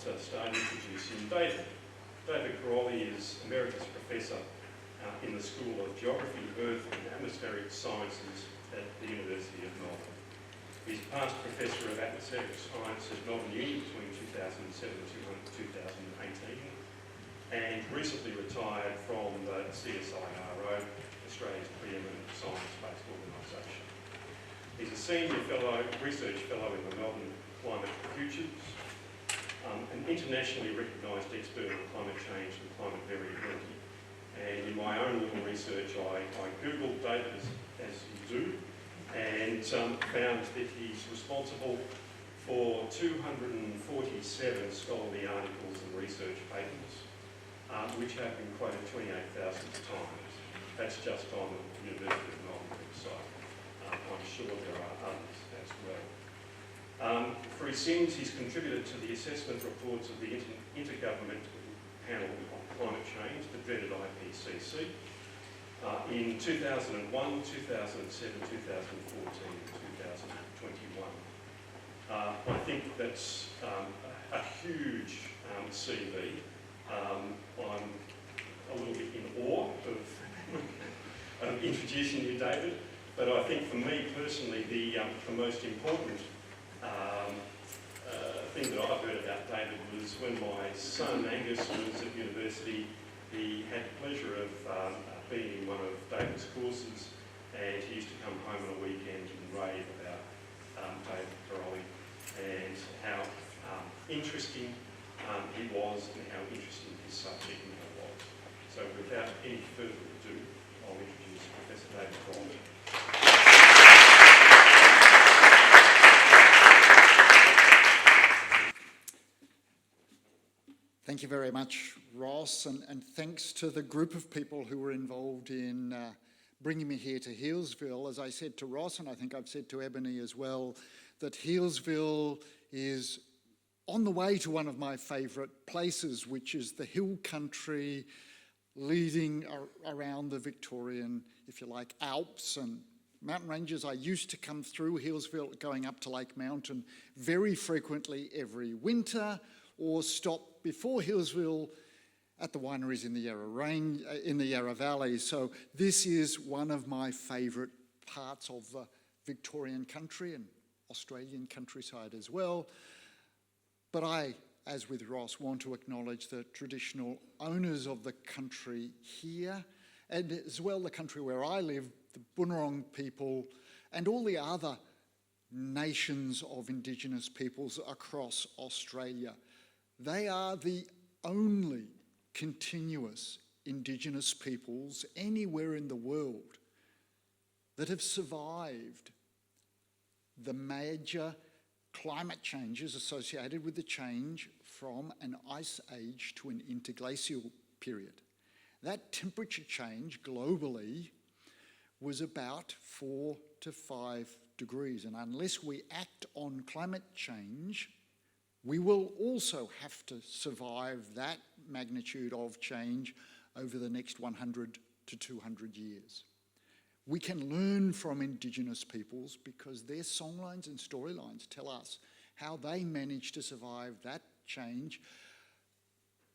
start introducing David. David Karoly is Emeritus Professor in the School of Geography, Earth and Atmospheric Sciences at the University of Melbourne. He's past Professor of Atmospheric Science at Melbourne Uni between 2007 and 2018, and recently retired from the CSIRO, Australia's preeminent science-based organisation. He's a senior research fellow in the Melbourne Climate Futures, an internationally recognised expert on climate change and climate variability. And in my own little research, I googled David as you do, and found that he's responsible for 247 scholarly articles and research papers, which have been quoted 28,000 times. That's just on the University of Melbourne website. I'm sure there are others as well. For his sins, he's contributed to the assessment reports of the Intergovernmental Panel on Climate Change, the dreaded IPCC, in 2001, 2007, 2014 and 2021. I think that's a huge CV. I'm a little bit in awe of introducing you, David. But I think for me personally, the most important thing that I've heard about David was when my son Angus was at university. He had the pleasure of being in one of David's courses, and he used to come home on a weekend and rave about David Karoly and how interesting he was and how interesting his subject matter was. So without any further ado, I'll introduce Professor David Karoly. Thank you very much, Ross, and thanks to the group of people who were involved in bringing me here to Healesville. As I said to Ross, and I think I've said to Ebony as well, that Healesville is on the way to one of my favourite places, which is the hill country leading around the Victorian, if you like, Alps and mountain ranges. I used to come through Healesville going up to Lake Mountain very frequently every winter, or stop before Healesville at the wineries in the Yarra Valley. So this is one of my favourite parts of the Victorian country and Australian countryside as well. But I, as with Ross, want to acknowledge the traditional owners of the country here, and as well the country where I live, the Bunurong people, and all the other nations of Indigenous peoples across Australia. They are the only continuous Indigenous peoples anywhere in the world that have survived the major climate changes associated with the change from an ice age to an interglacial period. That temperature change globally was about 4 to 5 degrees, and unless we act on climate change, we will also have to survive that magnitude of change over the next 100 to 200 years. We can learn from Indigenous peoples because their songlines and storylines tell us how they managed to survive that change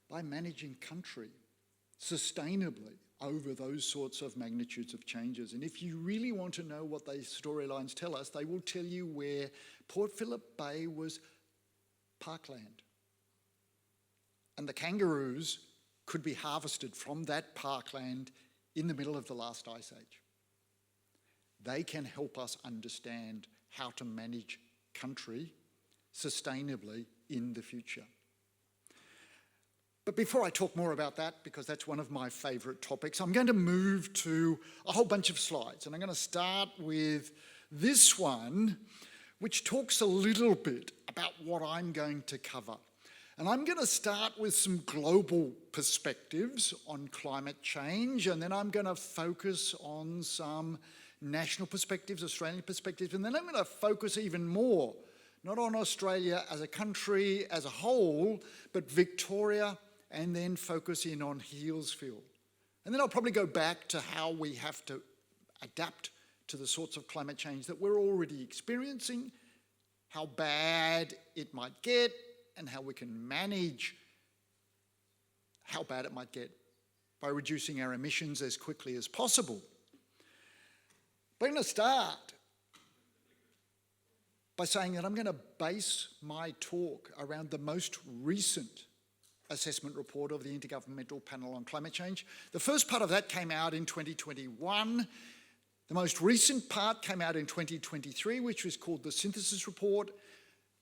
by managing country sustainably over those sorts of magnitudes of changes. And if you really want to know what these storylines tell us, they will tell you where Port Phillip Bay was parkland. And the kangaroos could be harvested from that parkland in the middle of the last ice age. They can help us understand how to manage country sustainably in the future. But before I talk more about that, because that's one of my favourite topics, I'm going to move to a whole bunch of slides. And I'm going to start with this one, which talks a little bit about what I'm going to cover. And I'm going to start with some global perspectives on climate change, and then I'm going to focus on some national perspectives, Australian perspectives, and then I'm going to focus even more, not on Australia as a country as a whole, but Victoria, and then focus in on Healesville. And then I'll probably go back to how we have to adapt to the sorts of climate change that we're already experiencing, how bad it might get, and how we can manage how bad it might get by reducing our emissions as quickly as possible. But I'm going to start by saying that I'm going to base my talk around the most recent assessment report of the Intergovernmental Panel on Climate Change. The first part of that came out in 2021. The most recent part came out in 2023, which was called the Synthesis Report.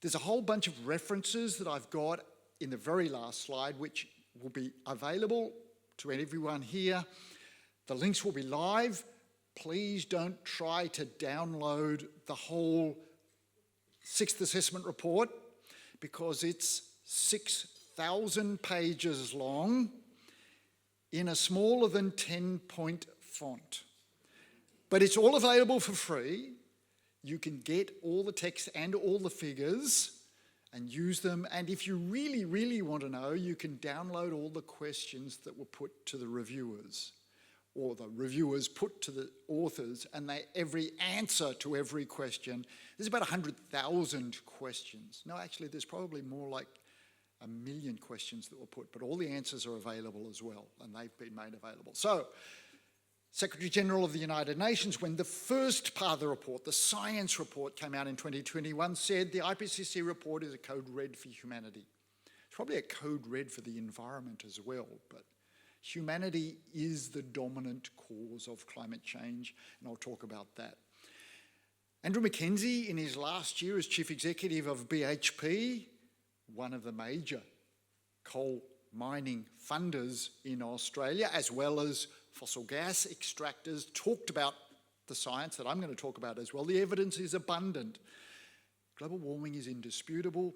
There's a whole bunch of references that I've got in the very last slide, which will be available to everyone here. The links will be live. Please don't try to download the whole sixth assessment report because it's 6,000 pages long in a smaller than 10-point font. But it's all available for free. You can get all the text and all the figures and use them. And if you really, really want to know, you can download all the questions that were put to the reviewers, or the reviewers put to the authors, and every answer to every question. There's about 100,000 questions. No, actually, there's probably more like 1 million questions that were put, but all the answers are available as well, and they've been made available. So, Secretary General of the United Nations, when the first part of the report, the science report, came out in 2021, said the IPCC report is a code red for humanity. It's probably a code red for the environment as well, but humanity is the dominant cause of climate change, and I'll talk about that. Andrew Mackenzie, in his last year as Chief Executive of BHP, one of the major coal mining funders in Australia, as well as fossil gas extractors, talked about the science that I'm going to talk about as well. The evidence is abundant. Global warming is indisputable.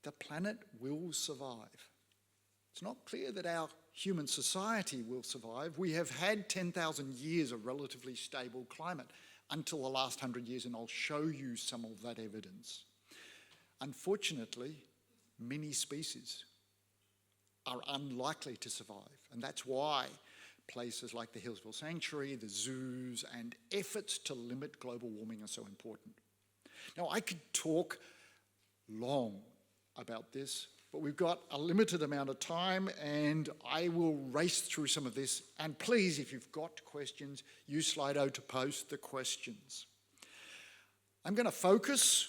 The planet will survive. It's not clear that our human society will survive. We have had 10,000 years of relatively stable climate until the last 100 years, and I'll show you some of that evidence. Unfortunately, many species are unlikely to survive, and that's why places like the Healesville Sanctuary, the zoos, and efforts to limit global warming are so important. Now, I could talk long about this, but we've got a limited amount of time, and I will race through some of this. And please, if you've got questions, use Slido to post the questions. I'm going to focus,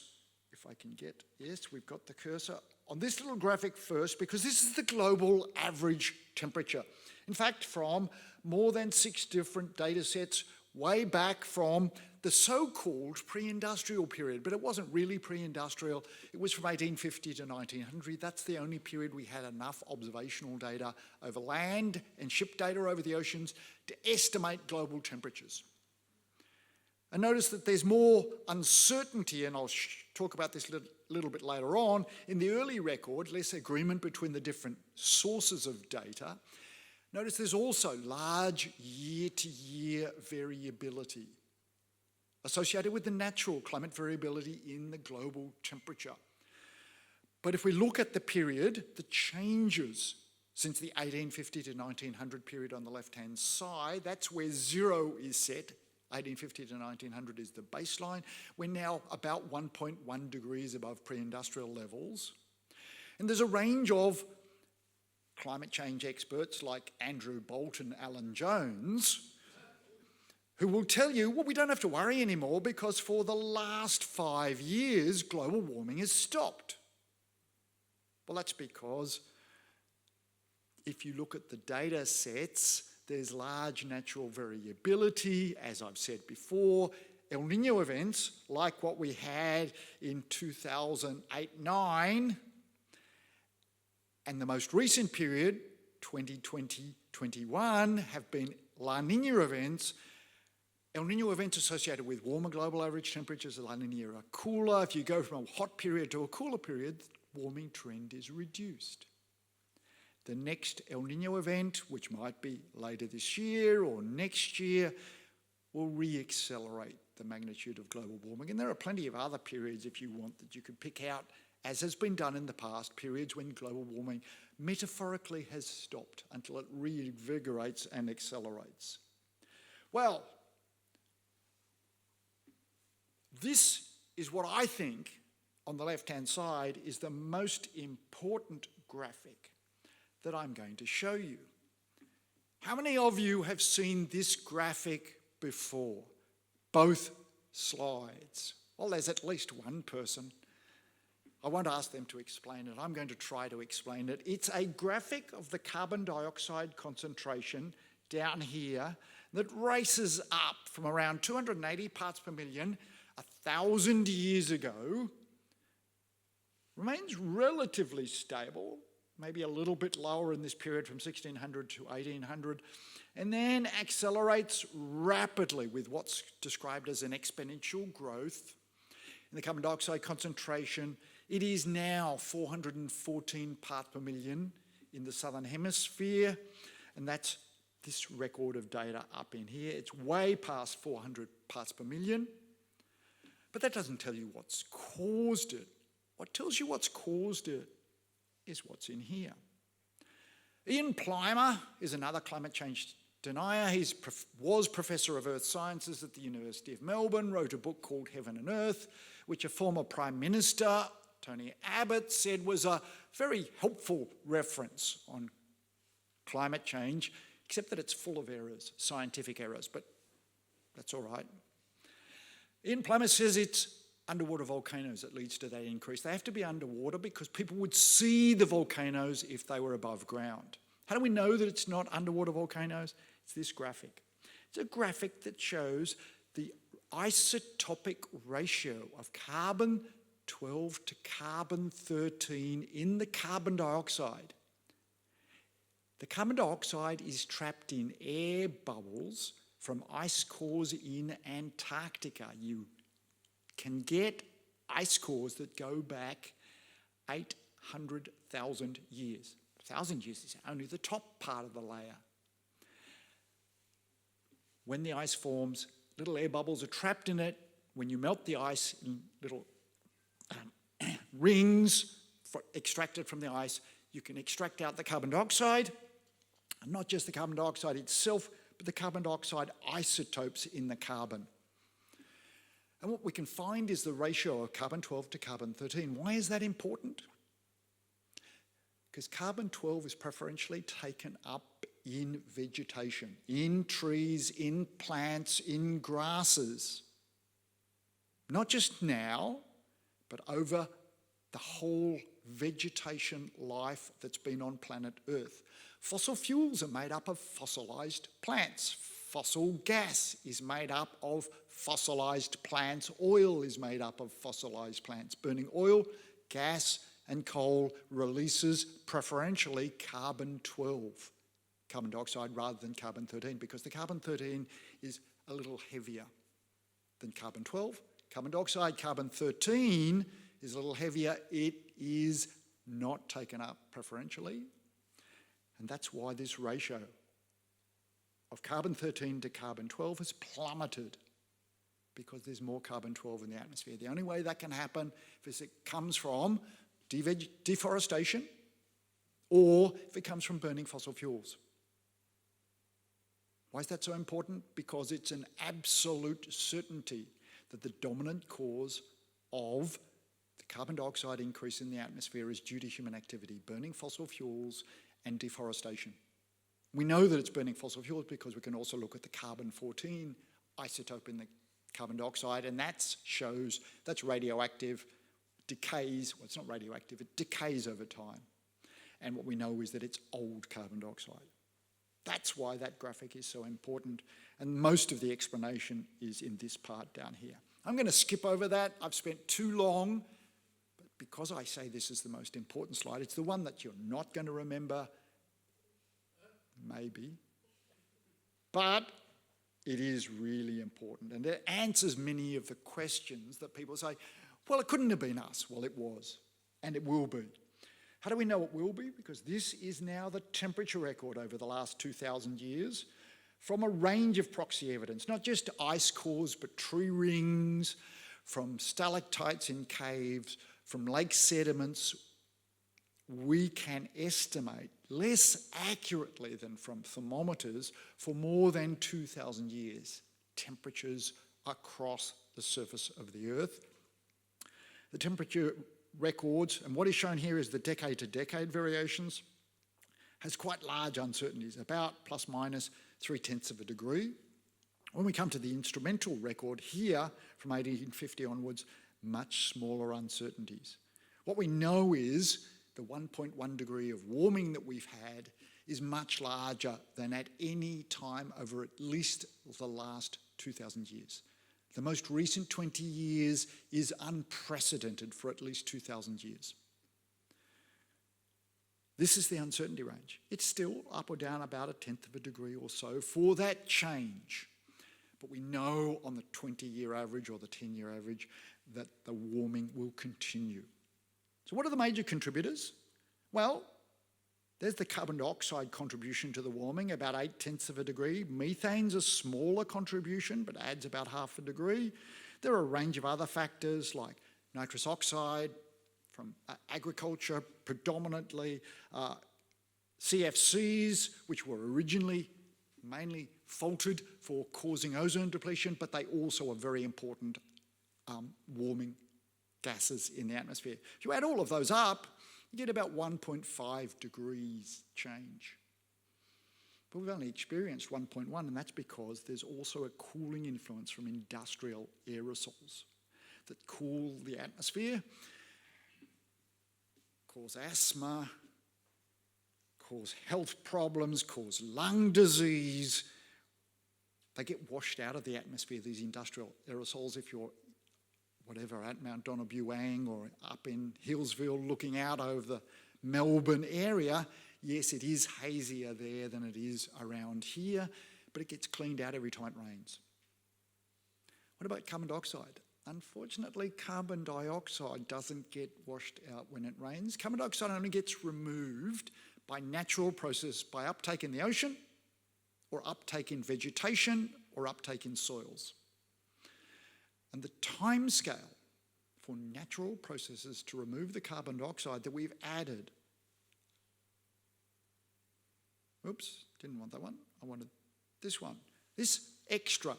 if I can get, yes, we've got the cursor, on this little graphic first, because this is the global average temperature. In fact, from more than 6 different data sets way back from the so-called pre-industrial period, but it wasn't really pre-industrial. It was from 1850 to 1900. That's the only period we had enough observational data over land and ship data over the oceans to estimate global temperatures. And notice that there's more uncertainty, and I'll talk about this a little bit later on. In the early record, less agreement between the different sources of data. Notice there's also large year-to-year variability associated with the natural climate variability in the global temperature. But if we look at the period, the changes since the 1850 to 1900 period on the left-hand side, that's where 0 is set. 1850 to 1900 is the baseline. We're now about 1.1 degrees above pre-industrial levels. And there's a range of climate change experts like Andrew Bolt and Alan Jones who will tell you, well, we don't have to worry anymore because for the last 5 years, global warming has stopped. Well, that's because if you look at the data sets, there's large natural variability, as I've said before. El Niño events, like what we had in 2008-9, and the most recent period, 2020-21, have been La Niña events. El Niño events associated with warmer global average temperatures, La Niña are cooler. If you go from a hot period to a cooler period, the warming trend is reduced. The next El Niño event, which might be later this year or next year, will re-accelerate the magnitude of global warming. And there are plenty of other periods, if you want, that you could pick out, as has been done in the past, periods when global warming metaphorically has stopped until it reinvigorates and accelerates. Well, this is what I think on the left-hand side is the most important graphic that I'm going to show you. How many of you have seen this graphic before? Both slides. Well, there's at least one person. I won't ask them to explain it. I'm going to try to explain it. It's a graphic of the carbon dioxide concentration down here that races up from around 280 parts per million 1,000 years ago, remains relatively stable, maybe a little bit lower in this period from 1600 to 1800, and then accelerates rapidly with what's described as an exponential growth in the carbon dioxide concentration. It is now 414 parts per million in the southern hemisphere, and that's this record of data up in here. It's way past 400 parts per million, but that doesn't tell you what's caused it. What tells you what's caused it is what's in here. Ian Plimer is another climate change denier. He was Professor of Earth Sciences at the University of Melbourne, wrote a book called Heaven and Earth, which a former Prime Minister, Tony Abbott, said was a very helpful reference on climate change, except that it's full of errors, scientific errors, but that's all right. Ian Plimer says it's underwater volcanoes that leads to that increase. They have to be underwater because people would see the volcanoes if they were above ground. How do we know that it's not underwater volcanoes? It's this graphic. It's a graphic that shows the isotopic ratio of carbon-12 to carbon-13 in the carbon dioxide. The carbon dioxide is trapped in air bubbles from ice cores in Antarctica. You can get ice cores that go back 800,000 years. 1,000 years is only the top part of the layer. When the ice forms, little air bubbles are trapped in it. When you melt the ice in little rings extracted from the ice, you can extract out the carbon dioxide, and not just the carbon dioxide itself, but the carbon dioxide isotopes in the carbon. And what we can find is the ratio of carbon-12 to carbon-13. Why is that important? Because carbon-12 is preferentially taken up in vegetation, in trees, in plants, in grasses. Not just now, but over the whole vegetation life that's been on planet Earth. Fossil fuels are made up of fossilized plants. Fossil gas is made up of fossilized plants. Oil is made up of fossilized plants. Burning oil, gas, and coal releases preferentially carbon-12, carbon dioxide rather than carbon-13, because the carbon-13 is a little heavier than carbon-12. Carbon dioxide, carbon-13 is a little heavier. It is not taken up preferentially, and that's why this ratio of carbon-13 to carbon-12 has plummeted, because there's more carbon-12 in the atmosphere. The only way that can happen is if it comes from deforestation or if it comes from burning fossil fuels. Why is that so important? Because it's an absolute certainty that the dominant cause of the carbon dioxide increase in the atmosphere is due to human activity, burning fossil fuels and deforestation. We know that it's burning fossil fuels because we can also look at the carbon-14 isotope in the carbon dioxide, and that shows that's radioactive, decays. Well, it's not radioactive, it decays over time. And what we know is that it's old carbon dioxide. That's why that graphic is so important, and most of the explanation is in this part down here. I'm going to skip over that. I've spent too long, but because I say this is the most important slide, it's the one that you're not going to remember, maybe, but it is really important, and it answers many of the questions that people say, well, it couldn't have been us. Well, it was, and it will be. How do we know it will be? Because this is now the temperature record over the last 2,000 years from a range of proxy evidence, not just ice cores, but tree rings, from stalactites in caves, from lake sediments. We can estimate less accurately than from thermometers for more than 2,000 years temperatures across the surface of the Earth. the temperature records, and what is shown here is the decade-to-decade variations, has quite large uncertainties, about plus minus 0.3 of a degree. When we come to the instrumental record here, from 1850 onwards, much smaller uncertainties. What we know is the 1.1 degree of warming that we've had is much larger than at any time over at least the last 2,000 years. The most recent 20 years is unprecedented for at least 2,000 years. This is the uncertainty range. It's still up or down about 1/10 of a degree or so for that change. But we know on the 20-year average or the 10-year average that the warming will continue. So what are the major contributors? Well, there's the carbon dioxide contribution to the warming, about 0.8 of a degree. Methane's a smaller contribution, but adds about 0.5 degree. There are a range of other factors like nitrous oxide from agriculture, predominantly CFCs, which were originally mainly faulted for causing ozone depletion, but they also are very important warming gases in the atmosphere. If you add all of those up, you get about 1.5 degrees change. But we've only experienced 1.1, and that's because there's also a cooling influence from industrial aerosols that cool the atmosphere, cause asthma, cause health problems, cause lung disease. They get washed out of the atmosphere, these industrial aerosols. If you're whatever, at Mount Donabuang or up in Healesville looking out over the Melbourne area, yes, it is hazier there than it is around here, but it gets cleaned out every time it rains. What about carbon dioxide? Unfortunately, carbon dioxide doesn't get washed out when it rains. Carbon dioxide only gets removed by natural process, by uptake in the ocean, or uptake in vegetation, or uptake in soils. And the time scale for natural processes to remove the carbon dioxide that we've added, oops, didn't want that one, I wanted this one. This extra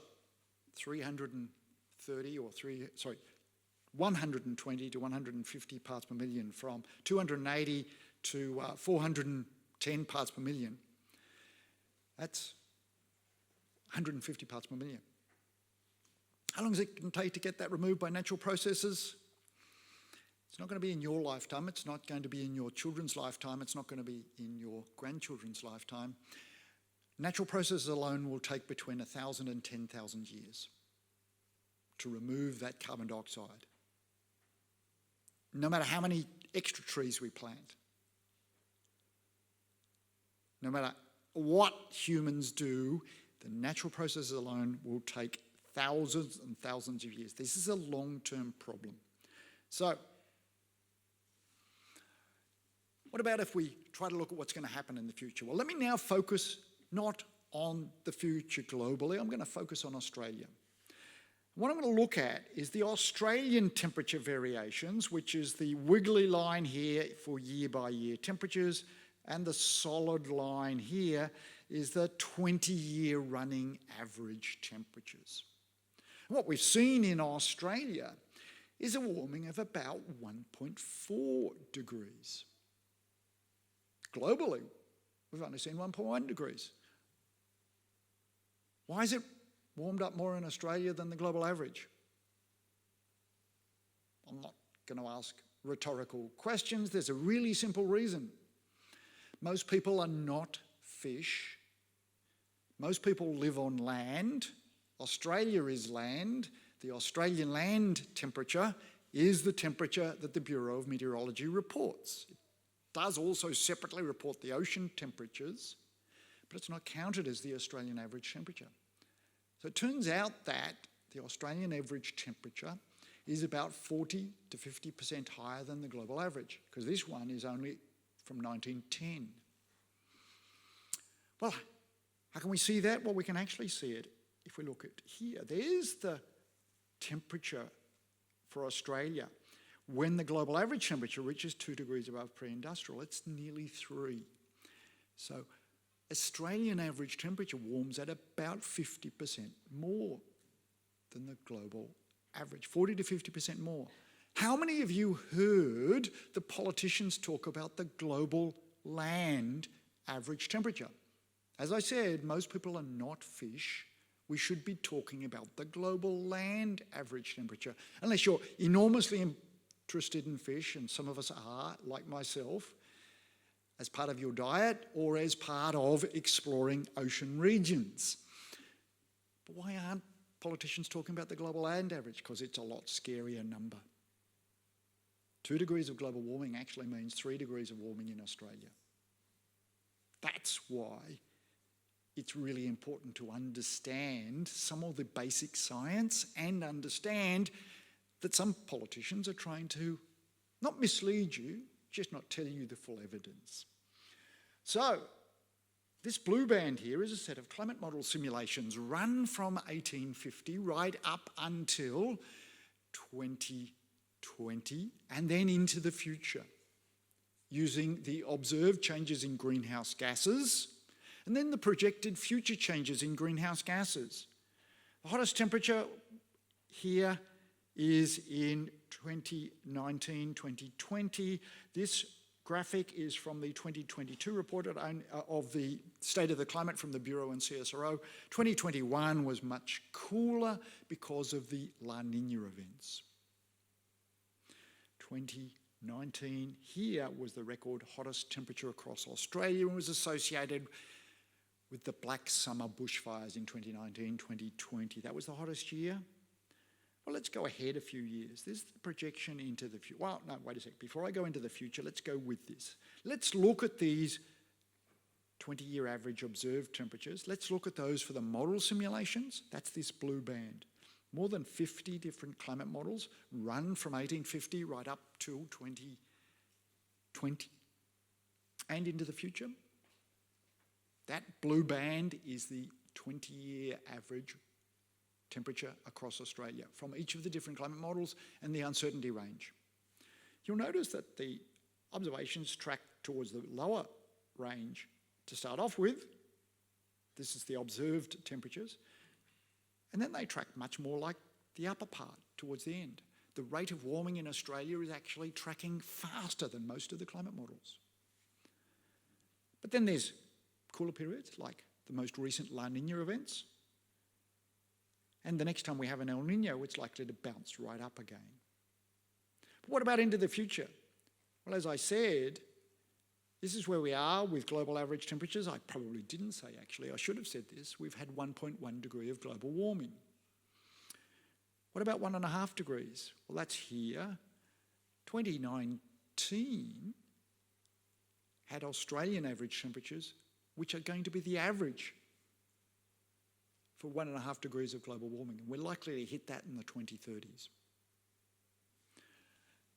120 to 150 parts per million, from 280 to 410 parts per million. That's 150 parts per million. How long is it going to take to get that removed by natural processes? It's not going to be in your lifetime. It's not going to be in your children's lifetime. It's not going to be in your grandchildren's lifetime. Natural processes alone will take between 1,000 and 10,000 years to remove that carbon dioxide, no matter how many extra trees we plant, no matter what humans do, the natural processes alone will take thousands and thousands of years. This is a long-term problem. So, what about if we try to look at what's going to happen in the future? Well, let me now focus not on the future globally. I'm going to focus on Australia. What I'm going to look at is the Australian temperature variations, which is the wiggly line here for year-by-year temperatures, and the solid line here is the 20-year running average temperatures. What we've seen in Australia is a warming of about 1.4 degrees. Globally, we've only seen 1.1 degrees. Why is it warmed up more in Australia than the global average? I'm not going to ask rhetorical questions. There's a really simple reason. Most people are not fish. Most people live on land. Australia is land. The Australian land temperature is the temperature that the Bureau of Meteorology reports. It does also separately report the ocean temperatures, but it's not counted as the Australian average temperature. So it turns out that the Australian average temperature is about 40 to 50% higher than the global average, because this one is only from 1910. Well, how can we see that? Well, we can actually see it if we look at here. There's the temperature for Australia. When the global average temperature reaches 2 degrees above pre-industrial, it's nearly 3. So Australian average temperature warms at about 50% more than the global average, 40 to 50% more. How many of you heard the politicians talk about the global land average temperature? As I said, most people are not fish. We should be talking about the global land average temperature, unless you're enormously interested in fish, and some of us are, like myself, as part of your diet or as part of exploring ocean regions. But why aren't politicians talking about the global land average? Because it's a lot scarier number. 2 degrees of global warming actually means 3 degrees of warming in Australia. That's why it's really important to understand some of the basic science and understand that some politicians are trying to not mislead you, just not tell you the full evidence. So, this blue band here is a set of climate model simulations run from 1850 right up until 2020 and then into the future, using the observed changes in greenhouse gases and then the projected future changes in greenhouse gases. The hottest temperature here is in 2019, 2020. This graphic is from the 2022 report of the State of the Climate from the Bureau and CSIRO. 2021 was much cooler because of the La Nina events. 2019 here was the record hottest temperature across Australia and was associated with the Black Summer bushfires in 2019, 2020. That was the hottest year. Well, let's go ahead a few years. This is the projection into the future. Well, no, wait a sec. Before I go into the future, let's go with this. Let's look at these 20-year average observed temperatures. Let's look at those for the model simulations. That's this blue band. More than 50 different climate models run from 1850 right up to 2020 and into the future. That blue band is the 20-year average temperature across Australia from each of the different climate models and the uncertainty range. You'll notice that the observations track towards the lower range to start off with. This is the observed temperatures. And then they track much more like the upper part towards the end. The rate of warming in Australia is actually tracking faster than most of the climate models. But then there's cooler periods like the most recent La Nina events. And the next time we have an El Nino, it's likely to bounce right up again. But what about into the future? Well, as I said, this is where we are with global average temperatures. I probably didn't say, actually. I should have said this. We've had 1.1 degree of global warming. What about 1.5 degrees? Well, that's here. 2019 had Australian average temperatures, which are going to be the average for 1.5 degrees of global warming. And we're likely to hit that in the 2030s.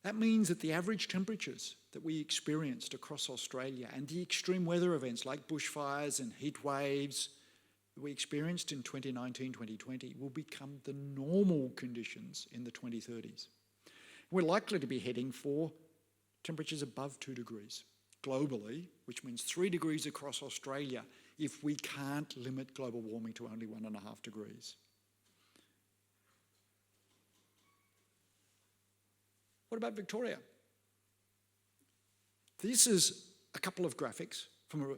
That means that the average temperatures that we experienced across Australia and the extreme weather events like bushfires and heat waves that we experienced in 2019, 2020 will become the normal conditions in the 2030s. We're likely to be heading for temperatures above 2 degrees globally, which means 3 degrees across Australia if we can't limit global warming to only 1.5 degrees. What about Victoria? This is a couple of graphics from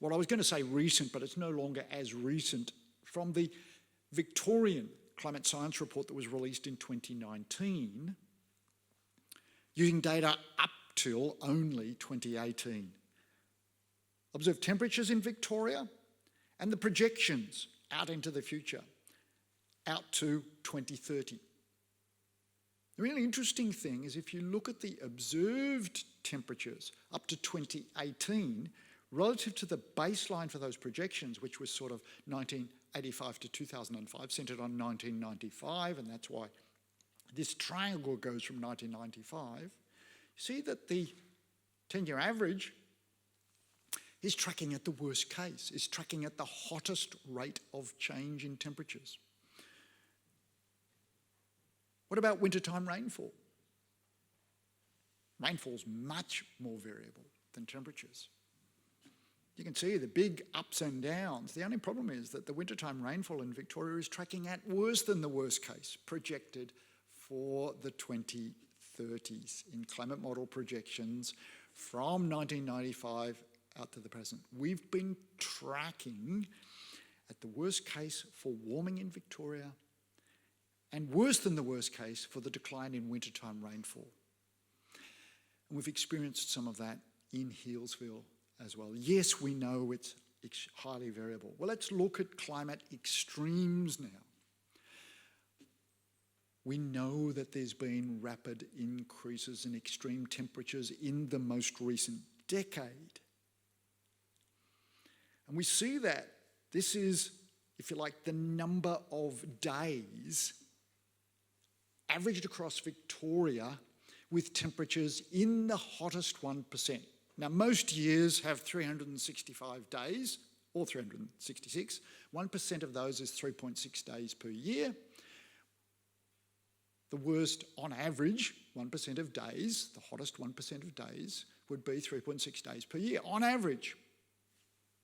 what I was going to say recent, but it's no longer as recent, from the Victorian Climate Science Report that was released in 2019, using data up till only 2018. Observed temperatures in Victoria and the projections out into the future, out to 2030. The really interesting thing is if you look at the observed temperatures up to 2018 relative to the baseline for those projections, which was sort of 1985 to 2005, centred on 1995, and that's why this triangle goes from 1995, you see that the 10-year average is tracking at the worst case, is tracking at the hottest rate of change in temperatures. What about wintertime rainfall? Rainfall's much more variable than temperatures. You can see the big ups and downs. The only problem is that the wintertime rainfall in Victoria is tracking at worse than the worst case projected for the 2030s. 2030s in climate model projections from 1995 out to the present. We've been tracking at the worst case for warming in Victoria and worse than the worst case for the decline in wintertime rainfall. And we've experienced some of that in Healesville as well. Yes, we know it's highly variable. Well, let's look at climate extremes now. We know that there's been rapid increases in extreme temperatures in the most recent decade. And we see that this is, if you like, the number of days averaged across Victoria with temperatures in the hottest 1%. Now, most years have 365 days, or 366. 1% of those is 3.6 days per year. The worst, on average, 1% of days, the hottest 1% of days, would be 3.6 days per year, on average.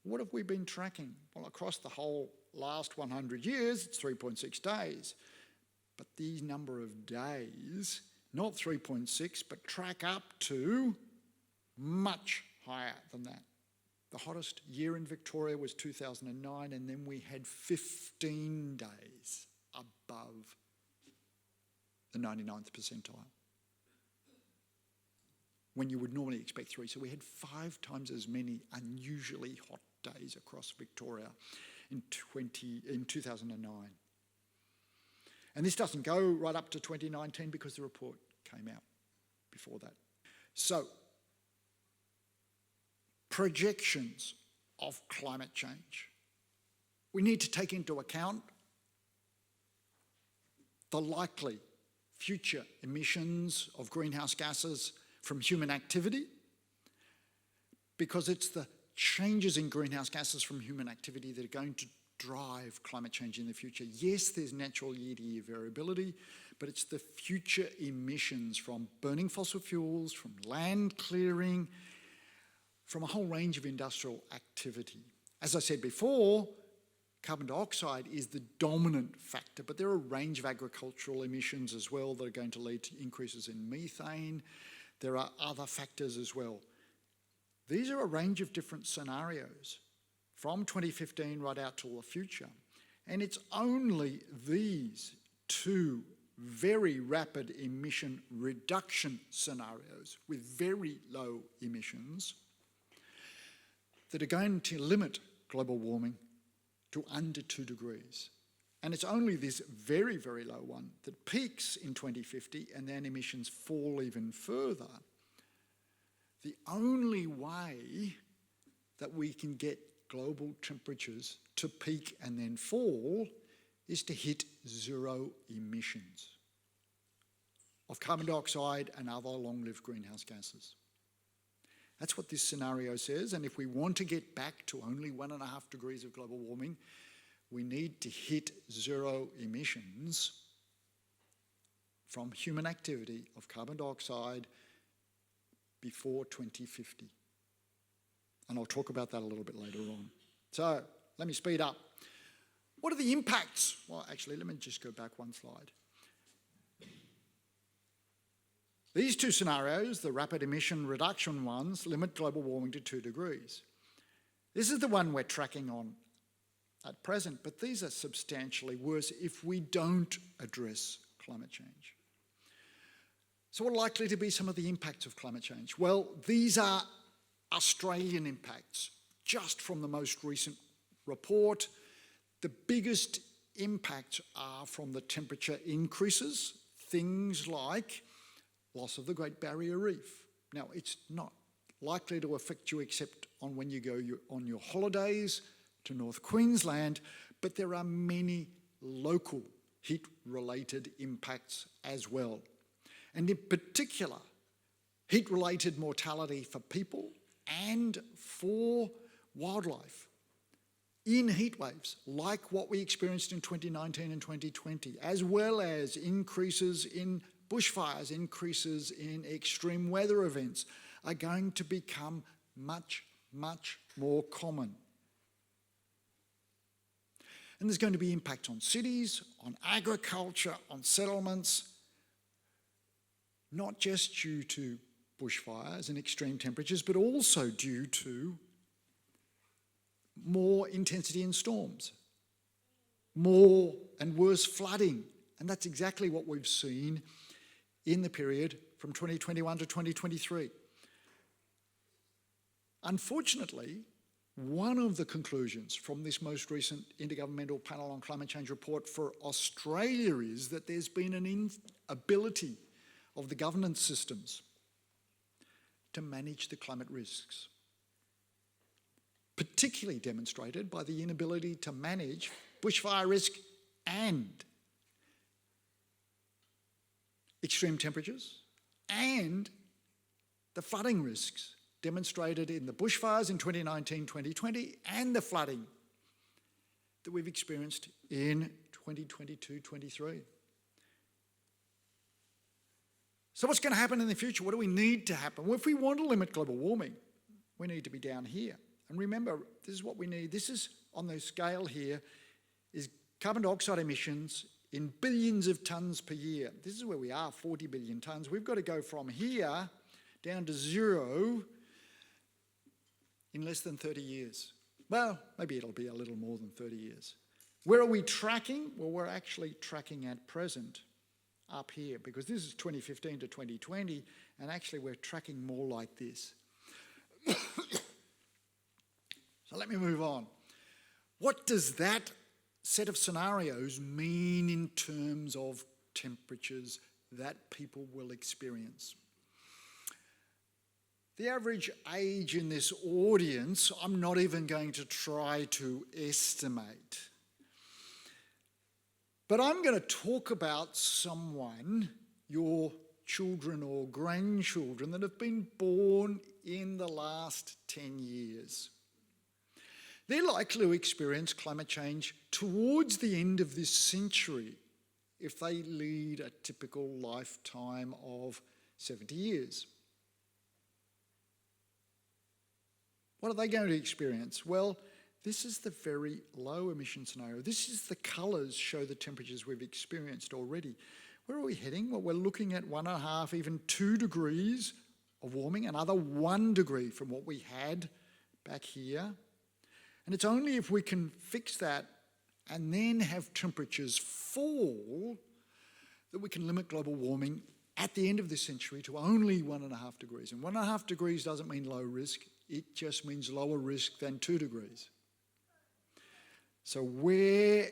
What have we been tracking? Well, across the whole last 100 years, it's 3.6 days. But the number of days, not 3.6, but track up to much higher than that. The hottest year in Victoria was 2009, and then we had 15 days above the 99th percentile, when you would normally expect 3. So we had 5 times as many unusually hot days across Victoria in 2009. And this doesn't go right up to 2019 because the report came out before that. So, projections of climate change. We need to take into account the likely future emissions of greenhouse gases from human activity, because it's the changes in greenhouse gases from human activity that are going to drive climate change in the future. Yes, there's natural year-to-year variability, but it's the future emissions from burning fossil fuels, from land clearing, from a whole range of industrial activity. As I said before, carbon dioxide is the dominant factor, but there are a range of agricultural emissions as well that are going to lead to increases in methane. There are other factors as well. These are a range of different scenarios from 2015 right out to the future. And it's only these 2 very rapid emission reduction scenarios with very low emissions that are going to limit global warming to under 2 degrees. And it's only this very, very low one that peaks in 2050 and then emissions fall even further. The only way that we can get global temperatures to peak and then fall is to hit 0 emissions of carbon dioxide and other long-lived greenhouse gases. That's what this scenario says, and if we want to get back to only 1.5 degrees of global warming, we need to hit 0 emissions from human activity of carbon dioxide before 2050. And I'll talk about that a little bit later on. So, let me speed up. What are the impacts? Well, actually, let me just go back one slide. These 2 scenarios, the rapid emission reduction ones, limit global warming to 2 degrees. This is the one we're tracking on at present, but these are substantially worse if we don't address climate change. So what are likely to be some of the impacts of climate change? Well, these are Australian impacts, just from the most recent report. The biggest impacts are from the temperature increases, things like loss of the Great Barrier Reef. Now, it's not likely to affect you except on when you go on your holidays to North Queensland, but there are many local heat-related impacts as well. And in particular, heat-related mortality for people and for wildlife in heat waves, like what we experienced in 2019 and 2020, as well as increases in bushfires, increases in extreme weather events, are going to become much, much more common. And there's going to be impact on cities, on agriculture, on settlements. not just due to bushfires and extreme temperatures, but also due to more intensity in storms, more and worse flooding. And that's exactly what we've seen in the period from 2021 to 2023. Unfortunately, one of the conclusions from this most recent Intergovernmental Panel on Climate Change report for Australia is that there's been an inability of the governance systems to manage the climate risks, particularly demonstrated by the inability to manage bushfire risk and extreme temperatures and the flooding risks demonstrated in the bushfires in 2019-2020 and the flooding that we've experienced in 2022-23. So what's going to happen in the future? What do we need to happen? Well, if we want to limit global warming, we need to be down here. And remember, this is what we need. This is, on the scale here, is carbon dioxide emissions in billions of tonnes per year. This is where we are, 40 billion tonnes. We've got to go from here down to zero in less than 30 years. Well, maybe it'll be a little more than 30 years. Where are we tracking? Well, we're actually tracking at present up here, because this is 2015 to 2020, and actually we're tracking more like this. So let me move on. What does that set of scenarios mean in terms of temperatures that people will experience? The average age in this audience, I'm not even going to try to estimate. But I'm going to talk about someone, your children or grandchildren, that have been born in the last 10 years. They're likely to experience climate change towards the end of this century if they lead a typical lifetime of 70 years. What are they going to experience? Well, this is the very low emission scenario. This is the colours show the temperatures we've experienced already. Where are we heading? Well, we're looking at 1.5, even 2 degrees of warming, another 1 degree from what we had back here. And it's only if we can fix that and then have temperatures fall that we can limit global warming at the end of this century to only 1.5 degrees. And 1.5 degrees doesn't mean low risk, it just means lower risk than 2 degrees. So where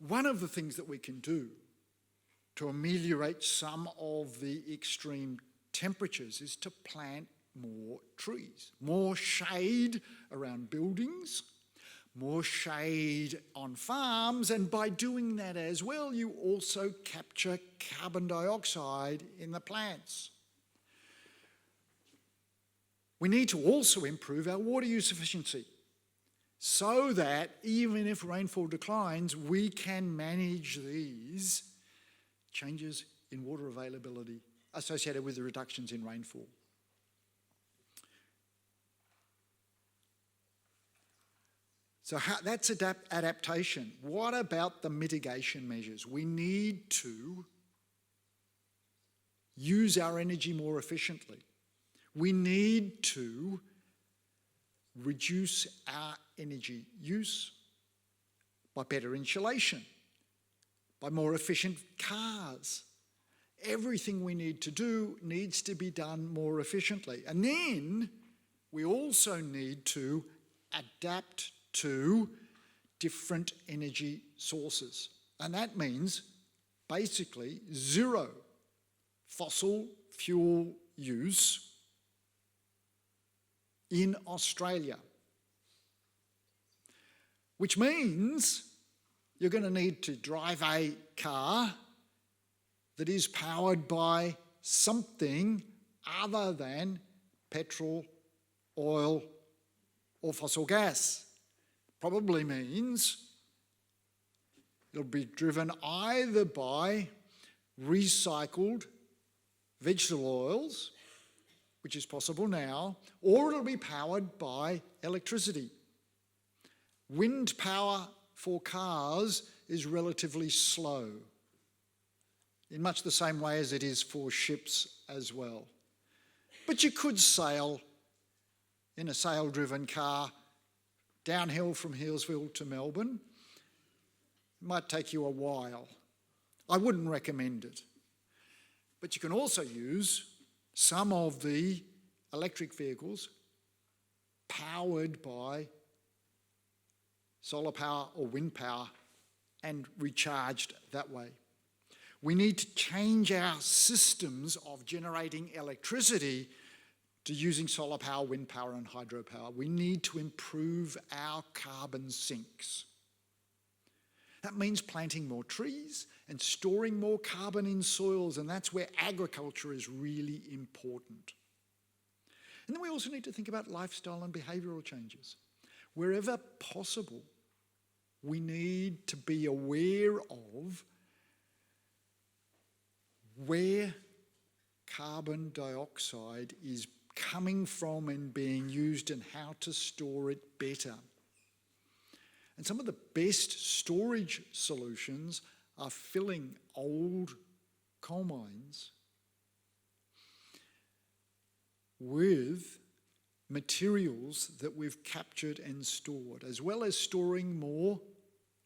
One of the things that we can do to ameliorate some of the extreme temperatures is to plant more trees, more shade around buildings, more shade on farms, and by doing that as well, you also capture carbon dioxide in the plants. We need to also improve our water use efficiency so that even if rainfall declines, we can manage these changes in water availability associated with the reductions in rainfall. So that's adaptation. What about the mitigation measures? We need to use our energy more efficiently. We need to reduce our energy use by better insulation, by more efficient cars. Everything we need to do needs to be done more efficiently. And then we also need to adapt to different energy sources. And that means basically zero fossil fuel use in Australia, which means you're going to need to drive a car that is powered by something other than petrol, oil, or fossil gas. Probably means it'll be driven either by recycled vegetable oils, which is possible now, or it'll be powered by electricity. Wind power for cars is relatively slow, in much the same way as it is for ships as well. But you could sail in a sail-driven car downhill from Healesville to Melbourne. It might take you a while. I wouldn't recommend it. But you can also use some of the electric vehicles powered by solar power or wind power and recharged that way. We need to change our systems of generating electricity to using solar power, wind power and hydropower. We need to improve our carbon sinks. That means planting more trees and storing more carbon in soils, and that's where agriculture is really important. And then we also need to think about lifestyle and behavioural changes. Wherever possible, we need to be aware of where carbon dioxide is coming from and being used and how to store it better. And some of the best storage solutions are filling old coal mines with materials that we've captured and stored. As well as storing more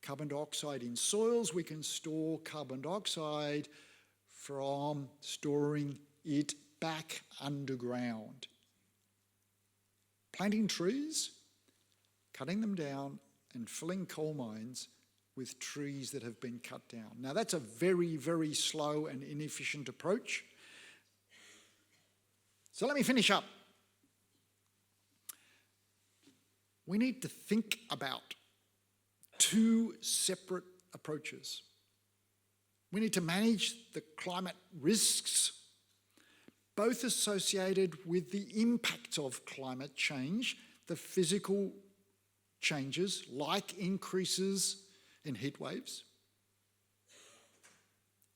carbon dioxide in soils, we can store carbon dioxide from storing it back underground. Planting trees, cutting them down, and filling coal mines with trees that have been cut down. Now that's a very, very slow and inefficient approach. So let me finish up. We need to think about two separate approaches. We need to manage the climate risks, both associated with the impacts of climate change, the physical changes like increases in heat waves,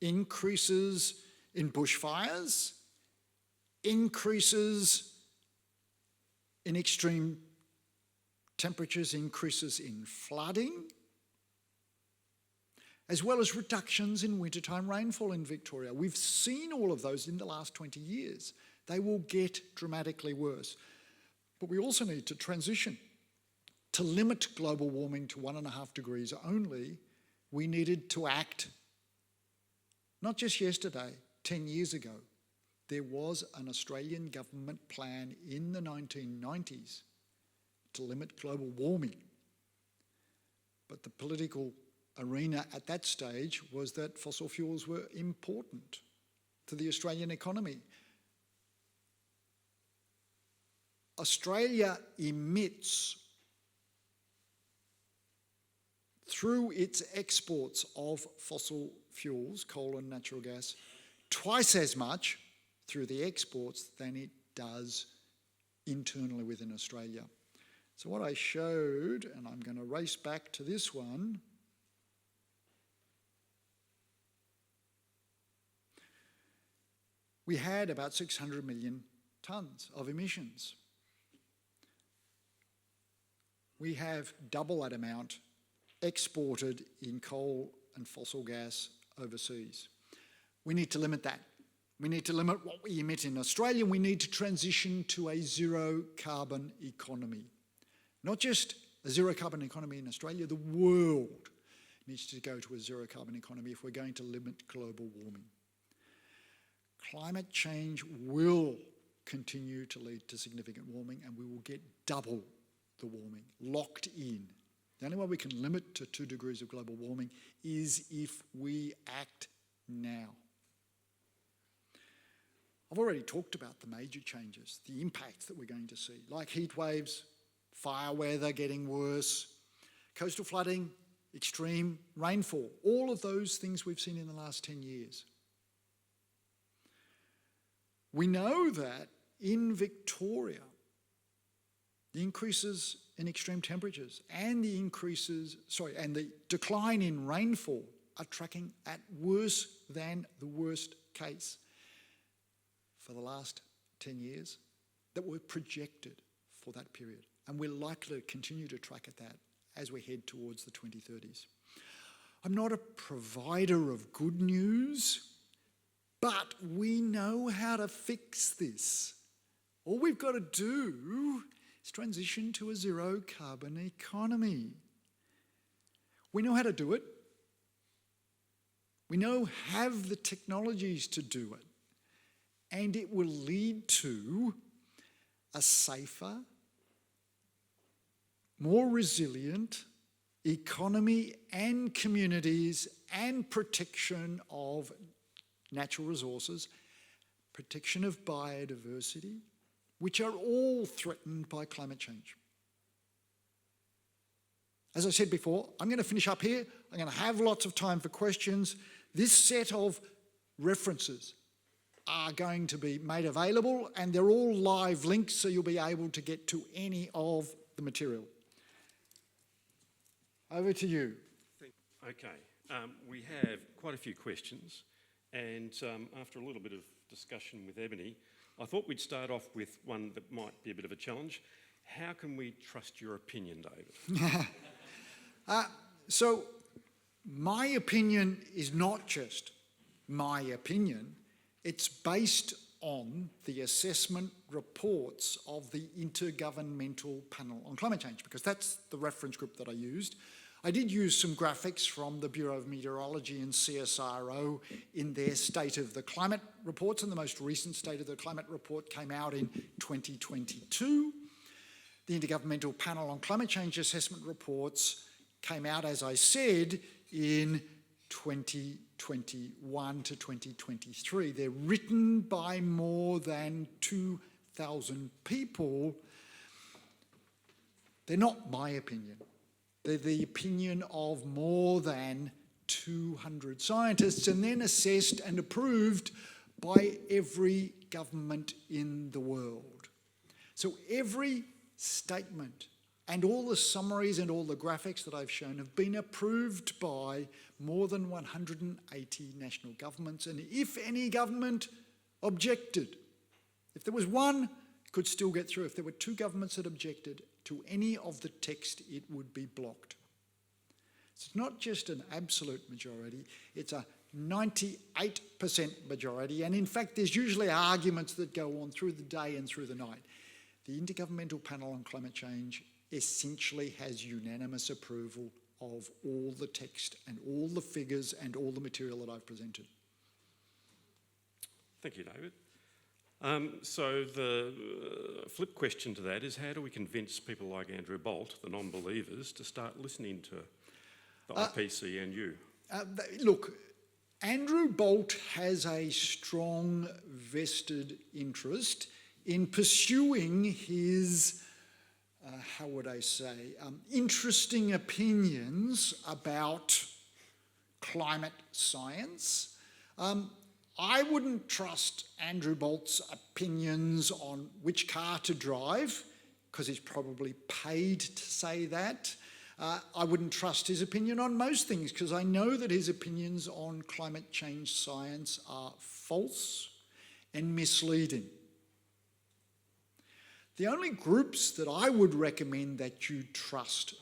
increases in bushfires, increases in extreme temperatures, increases in flooding, as well as reductions in wintertime rainfall in Victoria. We've seen all of those in the last 20 years. They will get dramatically worse. But we also need to transition. To limit global warming to 1.5 degrees only, we needed to act, not just yesterday, 10 years ago. There was an Australian government plan in the 1990s to limit global warming. But the political arena at that stage was that fossil fuels were important to the Australian economy. Australia emits, through its exports of fossil fuels, coal and natural gas, twice as much through the exports than it does internally within Australia. So what I showed, and I'm going to race back to this one, we had about 600 million tonnes of emissions. We have double that amount exported in coal and fossil gas overseas. We need to limit that. We need to limit what we emit in Australia. We need to transition to a zero carbon economy. Not just a zero carbon economy in Australia, the world needs to go to a zero carbon economy if we're going to limit global warming. Climate change will continue to lead to significant warming, and we will get double the warming locked in. The only way we can limit to 2 degrees of global warming is if we act now. I've already talked about the major changes, the impacts that we're going to see, like heat waves, fire weather getting worse, coastal flooding, extreme rainfall, all of those things we've seen in the last 10 years. We know that in Victoria, the increases in extreme temperatures and the decline in rainfall are tracking at worse than the worst case for the last 10 years that were projected for that period. And we're likely to continue to track at that as we head towards the 2030s. I'm not a provider of good news, but we know how to fix this. All we've got to do is transition to a zero carbon economy. We know how to do it. We now have the technologies to do it. And it will lead to a safer, more resilient economy and communities and protection of natural resources, protection of biodiversity, which are all threatened by climate change. As I said before, I'm going to finish up here. I'm going to have lots of time for questions. This set of references are going to be made available, and they're all live links, so you'll be able to get to any of the material. Over to you. Okay, we have quite a few questions, and after a little bit of discussion with Ebony, I thought we'd start off with one that might be a bit of a challenge. How can we trust your opinion, David? So my opinion is not just my opinion. It's based on the assessment reports of the Intergovernmental Panel on Climate Change, because that's the reference group that I used. I did use some graphics from the Bureau of Meteorology and CSIRO in their State of the Climate reports, and the most recent State of the Climate report came out in 2022. The Intergovernmental Panel on Climate Change assessment reports came out, as I said, in 2021 to 2023. They're written by more than 2,000 people. They're not my opinion. They're the opinion of more than 200 scientists, and then assessed and approved by every government in the world. So every statement and all the summaries and all the graphics that I've shown have been approved by more than 180 national governments, and if any government objected, if there was one, it could still get through. If there were 2 governments that objected to any of the text, it would be blocked. So it's not just an absolute majority, it's a 98% majority, and in fact there's usually arguments that go on through the day and through the night. The Intergovernmental Panel on Climate Change essentially has unanimous approval of all the text and all the figures and all the material that I've presented. Thank you, David. So the flip question to that is, how do we convince people like Andrew Bolt, the non-believers, to start listening to the IPC and you? Look, Andrew Bolt has a strong vested interest in pursuing his, how would I say, interesting opinions about climate science. I wouldn't trust Andrew Bolt's opinions on which car to drive, because he's probably paid to say that. I wouldn't trust his opinion on most things, because I know that his opinions on climate change science are false and misleading. The only groups that I would recommend that you trust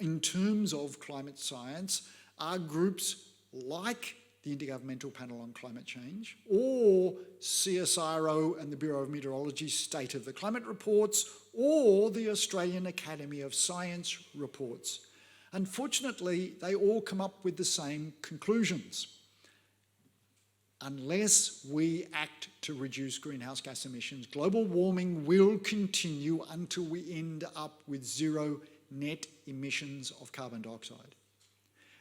in terms of climate science are groups like the Intergovernmental Panel on Climate Change, or CSIRO and the Bureau of Meteorology's State of the Climate reports, or the Australian Academy of Science reports. Unfortunately, they all come up with the same conclusions. Unless we act to reduce greenhouse gas emissions, global warming will continue until we end up with zero net emissions of carbon dioxide.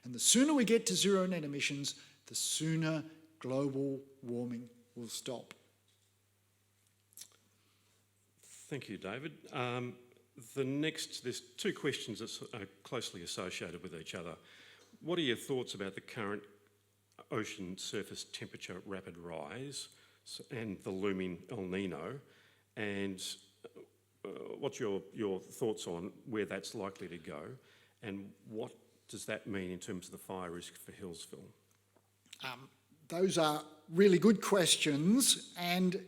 And the sooner we get to zero net emissions, the sooner global warming will stop. Thank you, David. There's two questions that are closely associated with each other. What are your thoughts about the current ocean surface temperature rapid rise and the looming El Nino? And what's your thoughts on where that's likely to go? And what does that mean in terms of the fire risk for Healesville? Those are really good questions, and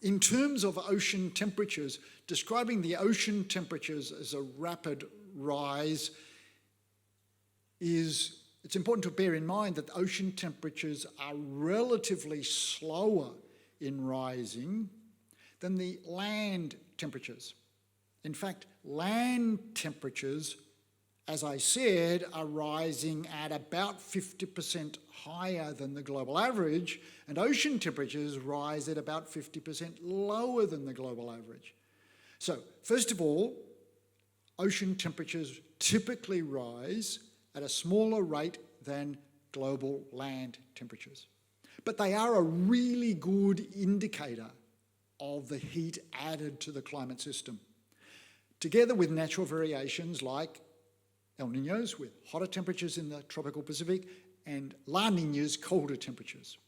in terms of ocean temperatures, describing the ocean temperatures as a rapid rise it's important to bear in mind that ocean temperatures are relatively slower in rising than the land temperatures. In fact, land temperatures, as I said, are rising at about 50% higher than the global average, and ocean temperatures rise at about 50% lower than the global average. So, first of all, ocean temperatures typically rise at a smaller rate than global land temperatures. But they are a really good indicator of the heat added to the climate system. Together with natural variations like El Niños, with hotter temperatures in the tropical Pacific, and La Niñas, colder temperatures.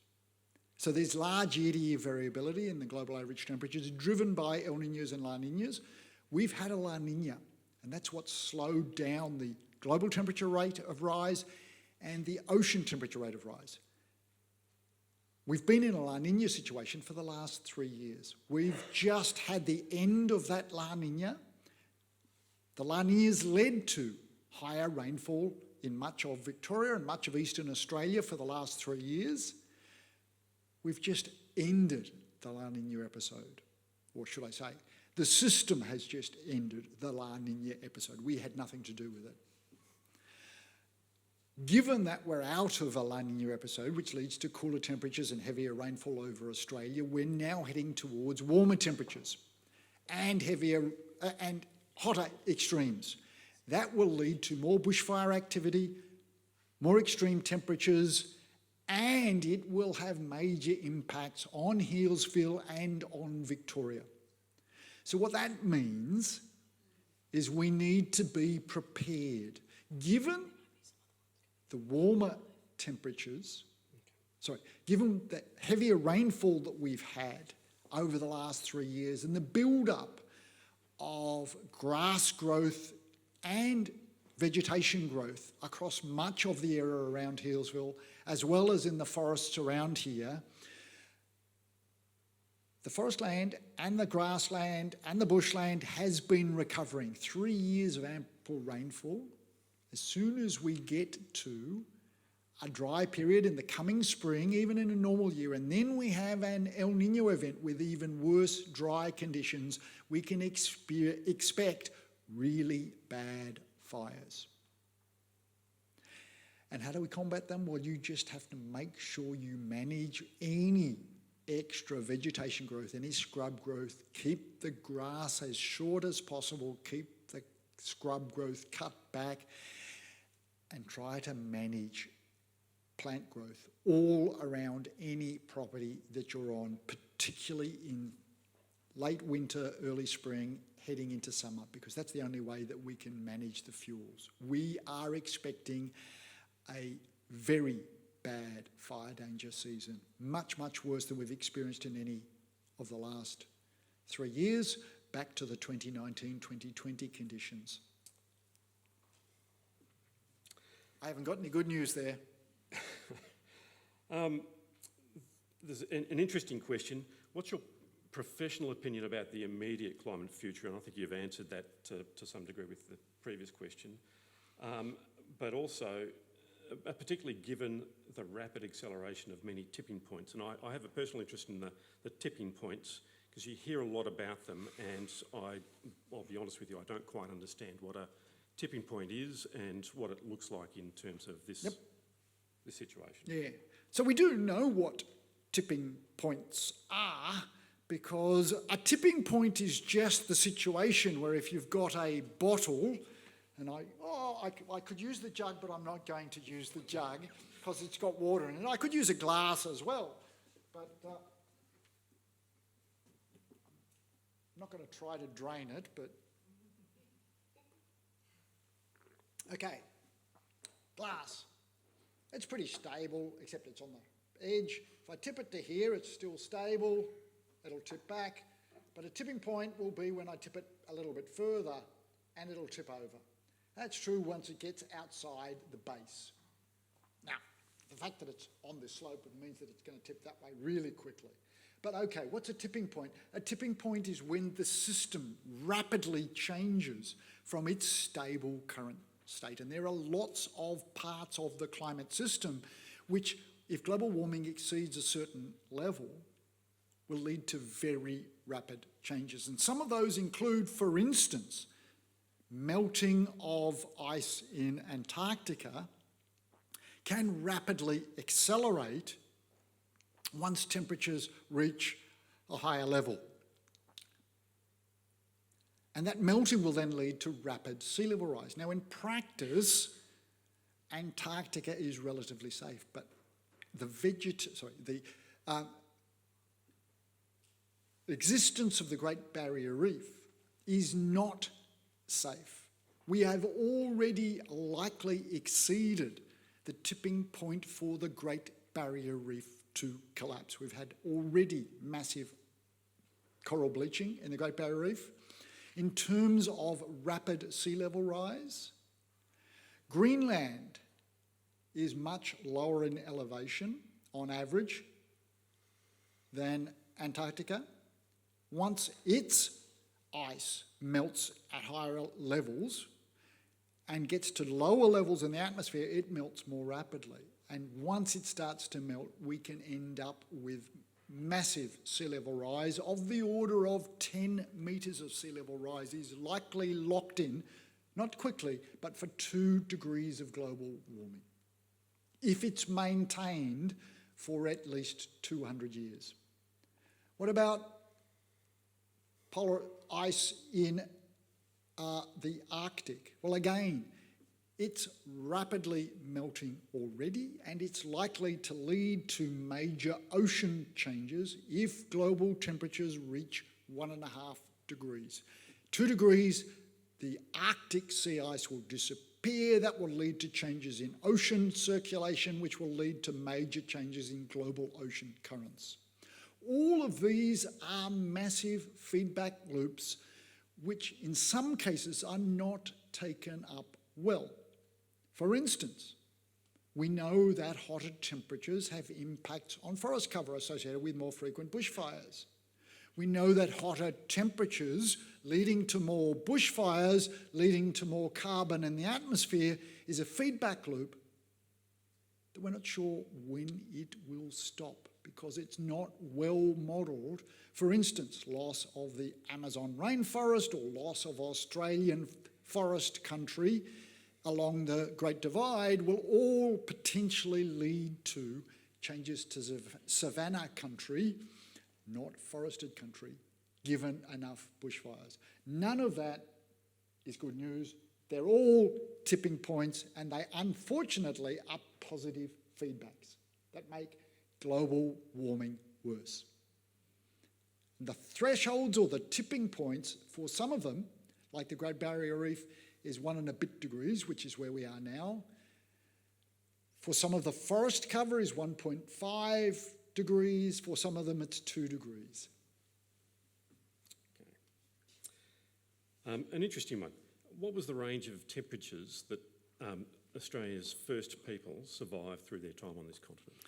So there's large year-to-year variability in the global average temperatures driven by El Niños and La Niñas. We've had a La Niña, and that's what slowed down the global temperature rate of rise and the ocean temperature rate of rise. We've been in a La Niña situation for the last 3 years. We've just had the end of that La Niña. The La Niñas led to higher rainfall in much of Victoria and much of eastern Australia for the last 3 years. We've just ended the La Niña episode, or should I say, the system has just ended the La Niña episode. We had nothing to do with it. Given that we're out of a La Niña episode, which leads to cooler temperatures and heavier rainfall over Australia, we're now heading towards warmer temperatures and heavier and hotter extremes. That will lead to more bushfire activity, more extreme temperatures, and it will have major impacts on Healesville and on Victoria. So what that means is we need to be prepared. Given the warmer temperatures, given the heavier rainfall that we've had over the last 3 years and the build-up of grass growth and vegetation growth across much of the area around Healesville, as well as in the forests around here, the forest land and the grassland and the bushland has been recovering. 3 years of ample rainfall. As soon as we get to a dry period in the coming spring, even in a normal year, and then we have an El Nino event with even worse dry conditions, we can expect really bad fires. And how do we combat them? Well, you just have to make sure you manage any extra vegetation growth, any scrub growth, keep the grass as short as possible, keep the scrub growth cut back. and try to manage plant growth all around any property that you're on, particularly in late winter, early spring, heading into summer, because that's the only way that we can manage the fuels. We are expecting a very bad fire danger season, much, much worse than we've experienced in any of the last 3 years, back to the 2019-2020 conditions. I haven't got any good news there. There's an interesting question. What's your professional opinion about the immediate climate future? And I think you've answered that to some degree with the previous question. But also, particularly given the rapid acceleration of many tipping points. And I have a personal interest in the tipping points, because you hear a lot about them, and I'll be honest with you, I don't quite understand what a tipping point is and what it looks like in terms of this, this situation. Yeah, so we do know what tipping points are, because a tipping point is just the situation where if you've got a bottle, and I could use the jug, but I'm not going to use the jug because it's got water in it. I could use a glass as well, but I'm not going to try to drain it, but... Okay, glass. It's pretty stable, except it's on the edge. If I tip it to here, it's still stable. It'll tip back. But a tipping point will be when I tip it a little bit further, and it'll tip over. That's true once it gets outside the base. Now, the fact that it's on this slope means that it's going to tip that way really quickly. But okay, what's a tipping point? A tipping point is when the system rapidly changes from its stable current state. And there are lots of parts of the climate system which, if global warming exceeds a certain level, will lead to very rapid changes. And some of those include, for instance, melting of ice in Antarctica can rapidly accelerate once temperatures reach a higher level. And that melting will then lead to rapid sea level rise. Now, in practice, Antarctica is relatively safe, but the existence of the Great Barrier Reef is not safe. We have already likely exceeded the tipping point for the Great Barrier Reef to collapse. We've had already massive coral bleaching in the Great Barrier Reef. In terms of rapid sea level rise, Greenland is much lower in elevation on average than Antarctica. Once its ice melts at higher levels and gets to lower levels in the atmosphere, it melts more rapidly. And once it starts to melt, we can end up with massive sea level rise of the order of 10 metres of sea level rise is likely locked in, not quickly, but for 2 degrees of global warming, if it's maintained for at least 200 years. What about polar ice in the Arctic? Well, again, it's rapidly melting already, and it's likely to lead to major ocean changes if global temperatures reach 1.5 degrees. 2 degrees, the Arctic sea ice will disappear. That will lead to changes in ocean circulation, which will lead to major changes in global ocean currents. All of these are massive feedback loops, which in some cases are not taken up well. For instance, we know that hotter temperatures have impacts on forest cover associated with more frequent bushfires. We know that hotter temperatures leading to more bushfires, leading to more carbon in the atmosphere, is a feedback loop that we're not sure when it will stop because it's not well modelled. For instance, loss of the Amazon rainforest or loss of Australian forest country along the Great Divide will all potentially lead to changes to savanna country, not forested country, given enough bushfires. None of that is good news. They're all tipping points, and they unfortunately are positive feedbacks that make global warming worse. The thresholds or the tipping points for some of them, like the Great Barrier Reef, is 1 and a bit degrees, which is where we are now. For some of the forest cover is 1.5 degrees. For some of them, it's 2 degrees. Okay. An interesting one. What was the range of temperatures that Australia's first people survived through their time on this continent?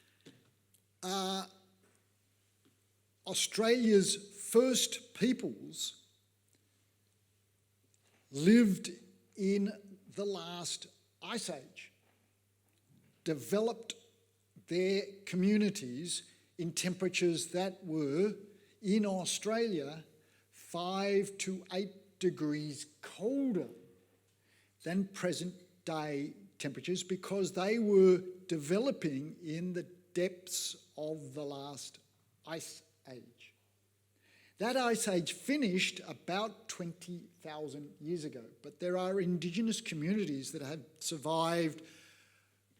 Australia's first peoples lived in the last ice age, developed their communities in temperatures that were, in Australia, 5 to 8 degrees colder than present day temperatures, because they were developing in the depths of the last ice age. That ice age finished about 20,000 years ago, but there are indigenous communities that have survived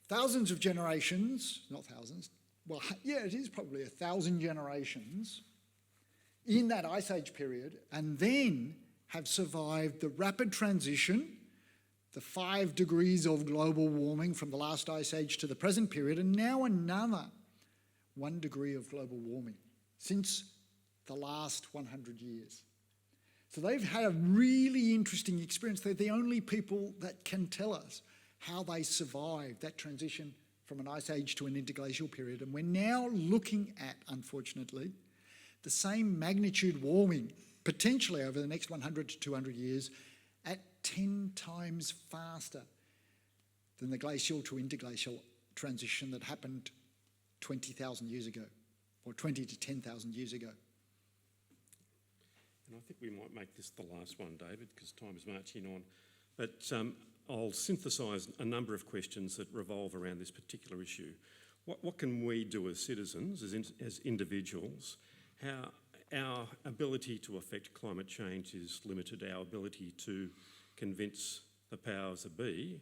thousands of generations, not thousands, well, yeah, it is probably 1,000 generations in that ice age period, and then have survived the rapid transition, the 5 degrees of global warming from the last ice age to the present period, and now another 1 degree of global warming since the last 100 years. So they've had a really interesting experience. They're the only people that can tell us how they survived that transition from an ice age to an interglacial period. And we're now looking at, unfortunately, the same magnitude warming, potentially over the next 100 to 200 years, at 10 times faster than the glacial to interglacial transition that happened 20,000 years ago, or 20 to 10,000 years ago. And I think we might make this the last one, David, because time is marching on. But I'll synthesise a number of questions that revolve around this particular issue. What can we do as citizens, as individuals? How our ability to affect climate change is limited. Our ability to convince the powers that be,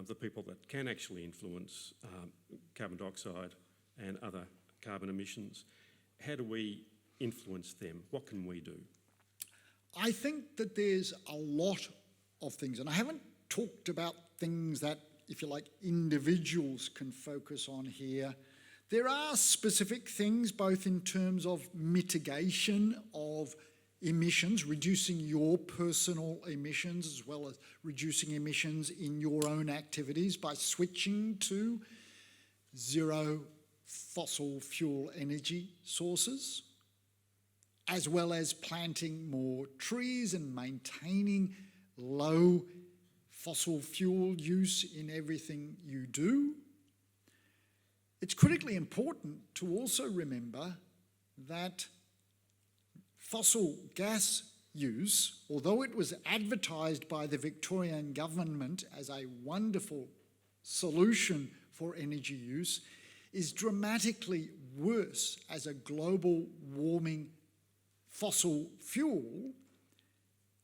the people that can actually influence carbon dioxide and other carbon emissions, how do we influence them? What can we do? I think that there's a lot of things, and I haven't talked about things that, if you like, individuals can focus on here. There are specific things, both in terms of mitigation of emissions, reducing your personal emissions, as well as reducing emissions in your own activities by switching to zero fossil fuel energy sources, as well as planting more trees and maintaining low fossil fuel use in everything you do. It's critically important to also remember that fossil gas use, although it was advertised by the Victorian government as a wonderful solution for energy use, is dramatically worse as a global warming fossil fuel.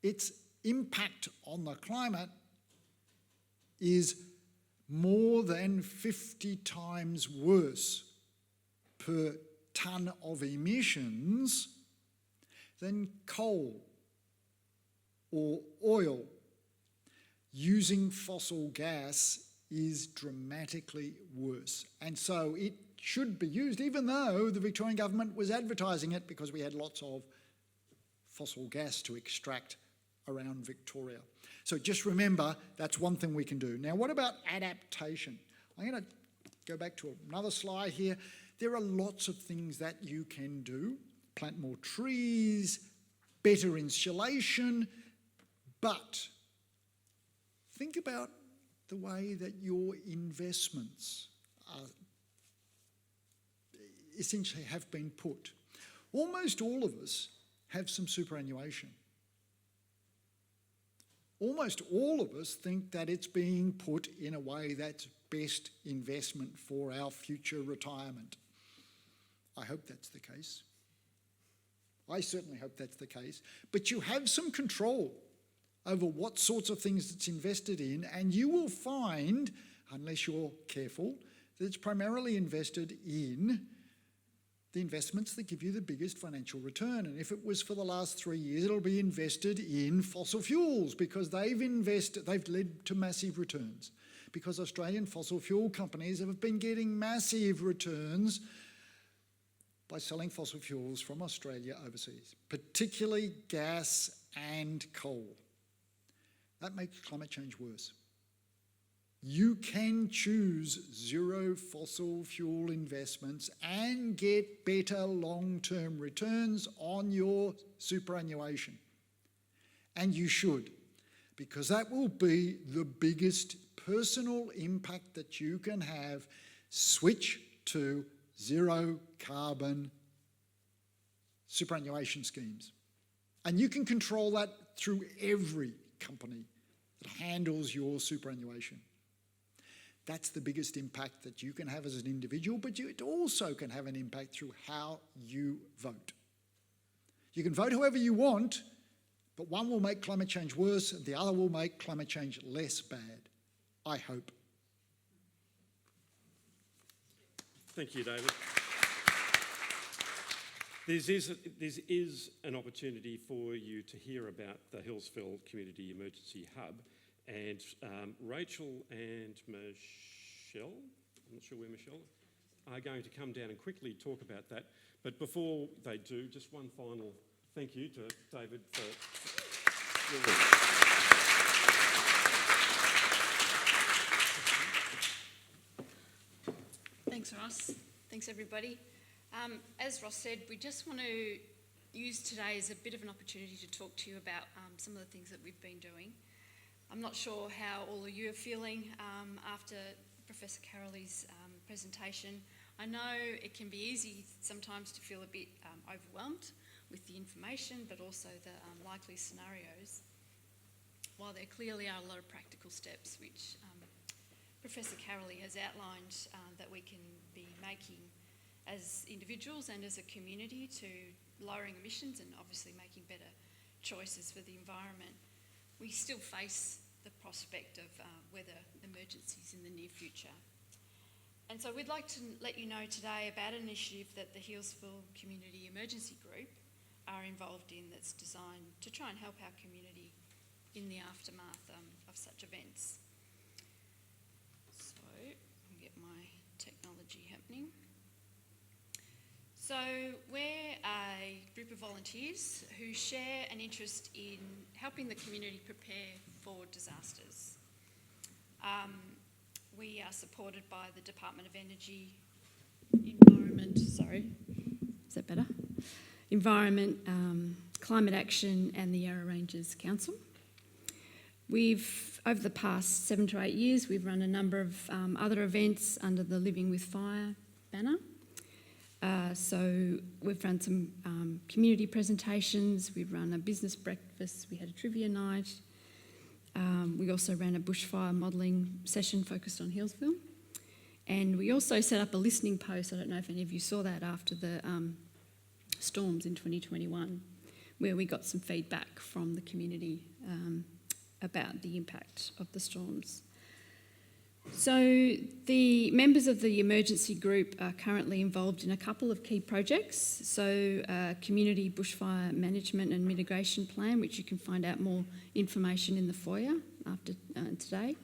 Its impact on the climate is more than 50 times worse per tonne of emissions than coal or oil. Using fossil gas is dramatically worse. And so it should be used, even though the Victorian government was advertising it, because we had lots of fossil gas to extract around Victoria. So just remember, that's one thing we can do. Now, what about adaptation? I'm going to go back to another slide here. There are lots of things that you can do. Plant more trees, better insulation, but think about the way that your investments essentially have been put. Almost all of us have some superannuation. Almost all of us think that it's being put in a way that's best investment for our future retirement. I hope that's the case. I certainly hope that's the case. But you have some control over what sorts of things it's invested in, and you will find, unless you're careful, that it's primarily invested in the investments that give you the biggest financial return. And if it was for the last 3 years, it'll be invested in fossil fuels because they've led to massive returns. Because Australian fossil fuel companies have been getting massive returns by selling fossil fuels from Australia overseas, particularly gas and coal. That makes climate change worse. You can choose zero fossil fuel investments and get better long-term returns on your superannuation. And you should, because that will be the biggest personal impact that you can have. Switch to zero carbon superannuation schemes. And you can control that through every company that handles your superannuation. That's the biggest impact that you can have as an individual, but it also can have an impact through how you vote. You can vote however you want, but one will make climate change worse and the other will make climate change less bad, I hope. Thank you, David. This is an opportunity for you to hear about the Healesville Community Emergency Hub, and Rachel and Michelle, I'm not sure where Michelle, are going to come down and quickly talk about that. But before they do, just one final thank you to David for your work. Thanks, Ross. Thanks, everybody. As Ross said, we just want to use today as a bit of an opportunity to talk to you about some of the things that we've been doing. I'm not sure how all of you are feeling after Professor Karoly's presentation. I know it can be easy sometimes to feel a bit overwhelmed with the information, but also the likely scenarios, while there clearly are a lot of practical steps which Professor Karoly has outlined that we can be making as individuals and as a community to lowering emissions and obviously making better choices for the environment. We still face the prospect of weather emergencies in the near future. And so we'd like to let you know today about an initiative that the Healesville Community Emergency Group are involved in that's designed to try and help our community in the aftermath of such events. So I'll get my technology happening. So we're a group of volunteers who share an interest in helping the community prepare for disasters. We are supported by the Department of Energy, Environment, is that better? Environment, Climate Action and the Yarra Ranges Council. Over the past 7 to 8 years, we've run a number of other events under the Living with Fire banner. So we've run some community presentations, we've run a business breakfast, we had a trivia night. We also ran a bushfire modelling session focused on Healesville. And we also set up a listening post, I don't know if any of you saw that, after the storms in 2021, where we got some feedback from the community about the impact of the storms. So the members of the emergency group are currently involved in a couple of key projects. So community bushfire management and mitigation plan, which you can find out more information in the foyer after today.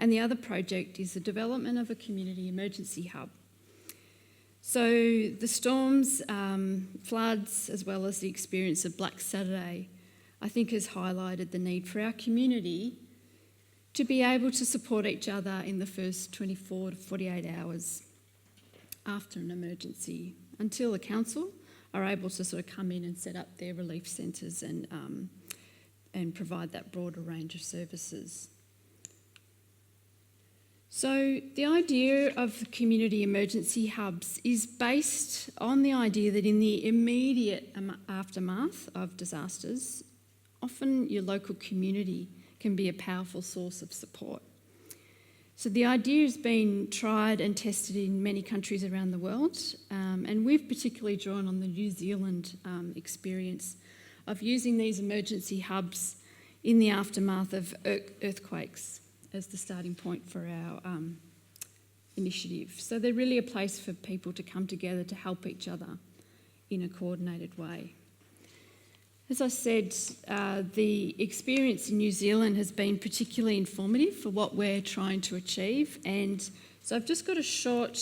And the other project is the development of a community emergency hub. So the storms, floods, as well as the experience of Black Saturday, I think has highlighted the need for our community to be able to support each other in the first 24 to 48 hours after an emergency, until the council are able to sort of come in and set up their relief centres and provide that broader range of services. So the idea of community emergency hubs is based on the idea that in the immediate aftermath of disasters, often your local community can be a powerful source of support. So the idea has been tried and tested in many countries around the world, and we've particularly drawn on the New Zealand experience of using these emergency hubs in the aftermath of earthquakes as the starting point for our initiative. So they're really a place for people to come together to help each other in a coordinated way. As I said, the experience in New Zealand has been particularly informative for what we're trying to achieve, and so I've just got a short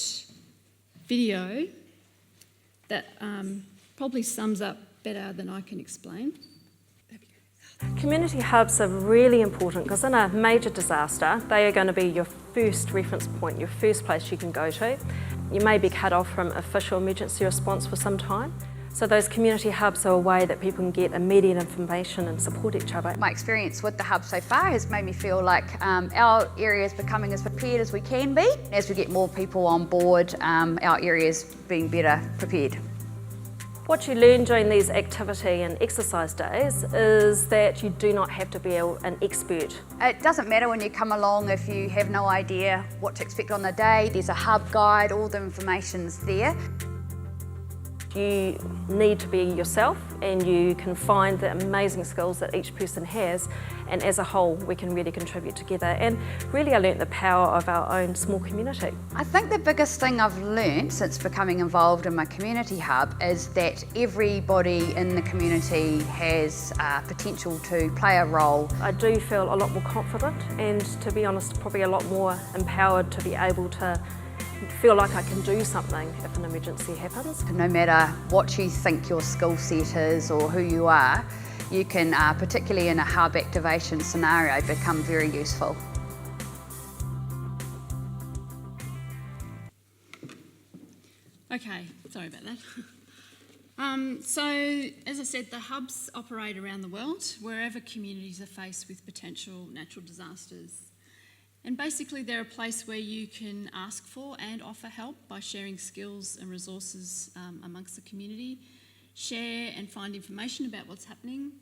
video that probably sums up better than I can explain. Community hubs are really important because in a major disaster, they are going to be your first reference point, your first place you can go to. You may be cut off from official emergency response for some time. So those community hubs are a way that people can get immediate information and support each other. My experience with the hub so far has made me feel like our area is becoming as prepared as we can be. As we get more people on board, our area is being better prepared. What you learn during these activity and exercise days is that you do not have to be an expert. It doesn't matter when you come along if you have no idea what to expect on the day. There's a hub guide, all the information's there. You need to be yourself and you can find the amazing skills that each person has, and as a whole we can really contribute together. And really I learnt the power of our own small community. I think the biggest thing I've learnt since becoming involved in my community hub is that everybody in the community has potential to play a role. I do feel a lot more confident and, to be honest, probably a lot more empowered to be able to feel like I can do something if an emergency happens. No matter what you think your skill set is or who you are, you can, particularly in a hub activation scenario, become very useful. Okay, sorry about that. So, as I said, the hubs operate around the world, wherever communities are faced with potential natural disasters. And basically they're a place where you can ask for and offer help by sharing skills and resources amongst the community, share and find information about what's happening,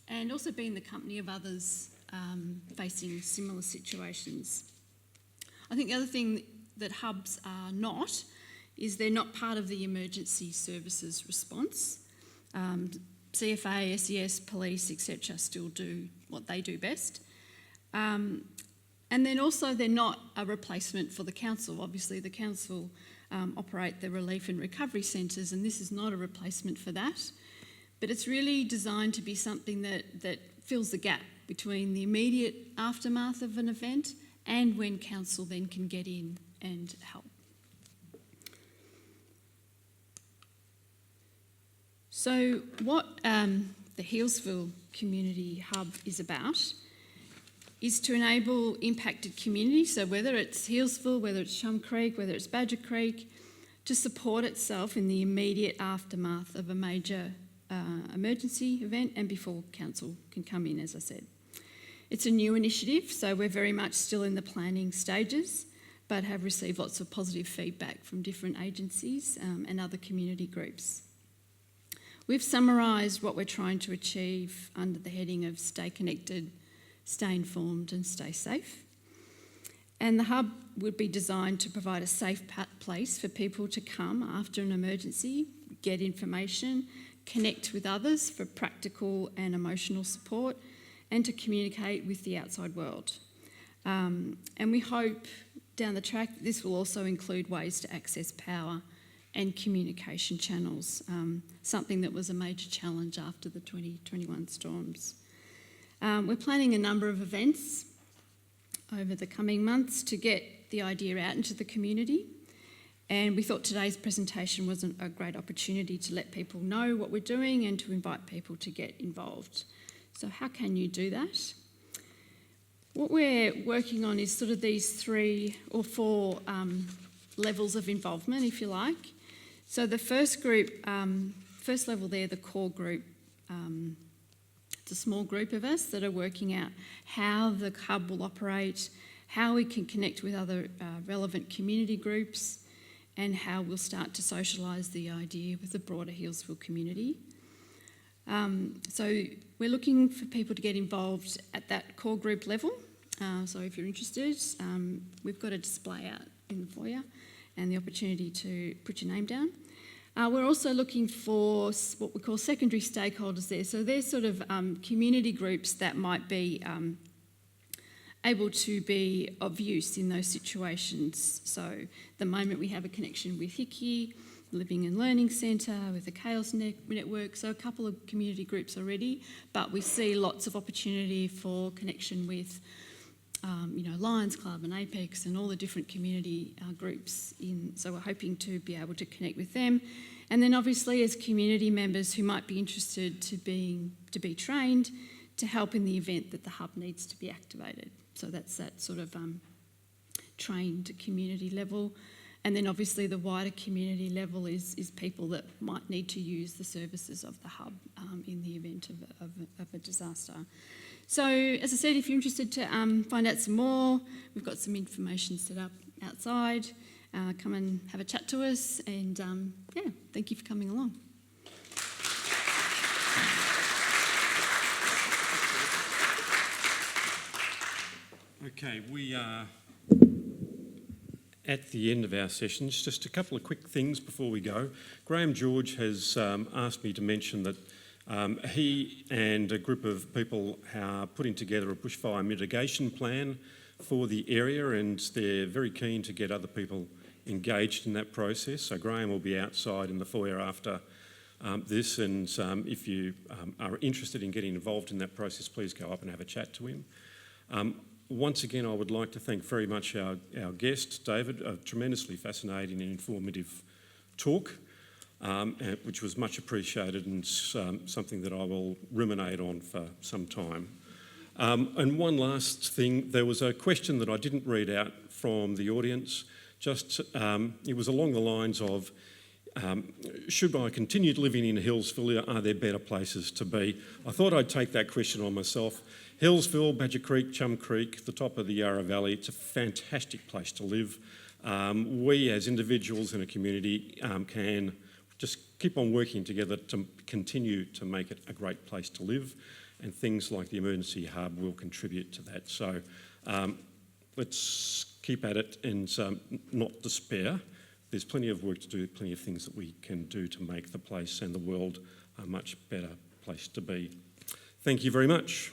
and also be in the company of others facing similar situations. I think the other thing that hubs are not is they're not part of the emergency services response. CFA, SES, police, etc. still do what they do best. And then also they're not a replacement for the council. Obviously the council operate the relief and recovery centres, and this is not a replacement for that. But it's really designed to be something that fills the gap between the immediate aftermath of an event and when council then can get in and help. So what the Healesville Community Hub is about is to enable impacted communities, so whether it's Healesville, whether it's Shum Creek, whether it's Badger Creek, to support itself in the immediate aftermath of a major emergency event and before council can come in, as I said. It's a new initiative, so we're very much still in the planning stages, but have received lots of positive feedback from different agencies and other community groups. We've summarised what we're trying to achieve under the heading of stay connected, stay informed and stay safe. And the hub would be designed to provide a safe place for people to come after an emergency, get information, connect with others for practical and emotional support, and to communicate with the outside world. And we hope down the track this will also include ways to access power and communication channels, something that was a major challenge after the 2021 storms. We're planning a number of events over the coming months to get the idea out into the community, and we thought today's presentation was a great opportunity to let people know what we're doing and to invite people to get involved. So how can you do that? What we're working on is sort of these 3 or 4 levels of involvement, if you like. So the first group, first level there, the core group, it's a small group of us that are working out how the hub will operate, how we can connect with other relevant community groups, and how we'll start to socialise the idea with the broader Healesville community. So we're looking for people to get involved at that core group level. So if you're interested, we've got a display out in the foyer and the opportunity to put your name down. We're also looking for what we call secondary stakeholders there. So they're sort of community groups that might be able to be of use in those situations. So at the moment we have a connection with Hickey, Living and Learning Centre, with the Chaos Network, so a couple of community groups already, but we see lots of opportunity for connection with Lions Club and Apex and all the different community groups. So we're hoping to be able to connect with them. And then obviously as community members who might be interested to be trained to help in the event that the hub needs to be activated. So that's that sort of trained community level. And then obviously the wider community level is people that might need to use the services of the hub in the event of a disaster. So as I said, if you're interested to find out some more, we've got some information set up outside. Come and have a chat to us, and thank you for coming along. Okay, we are at the end of our sessions. Just a couple of quick things before we go. Graham George has asked me to mention that he and a group of people are putting together a bushfire mitigation plan for the area, and they're very keen to get other people engaged in that process. So Graham will be outside in the foyer after this, and if you are interested in getting involved in that process, please go up and have a chat to him. Once again, I would like to thank very much our guest, David, a tremendously fascinating and informative talk, which was much appreciated, and something that I will ruminate on for some time. And one last thing, there was a question that I didn't read out from the audience. It was along the lines of, should I continue living in Healesville? Are there better places to be? I thought I'd take that question on myself. Healesville, Badger Creek, Chum Creek, the top of the Yarra Valley, it's a fantastic place to live. We as individuals in a community can just keep on working together to continue to make it a great place to live, and things like the emergency hub will contribute to that. So let's keep at it and not despair. There's plenty of work to do, plenty of things that we can do to make the place and the world a much better place to be. Thank you very much.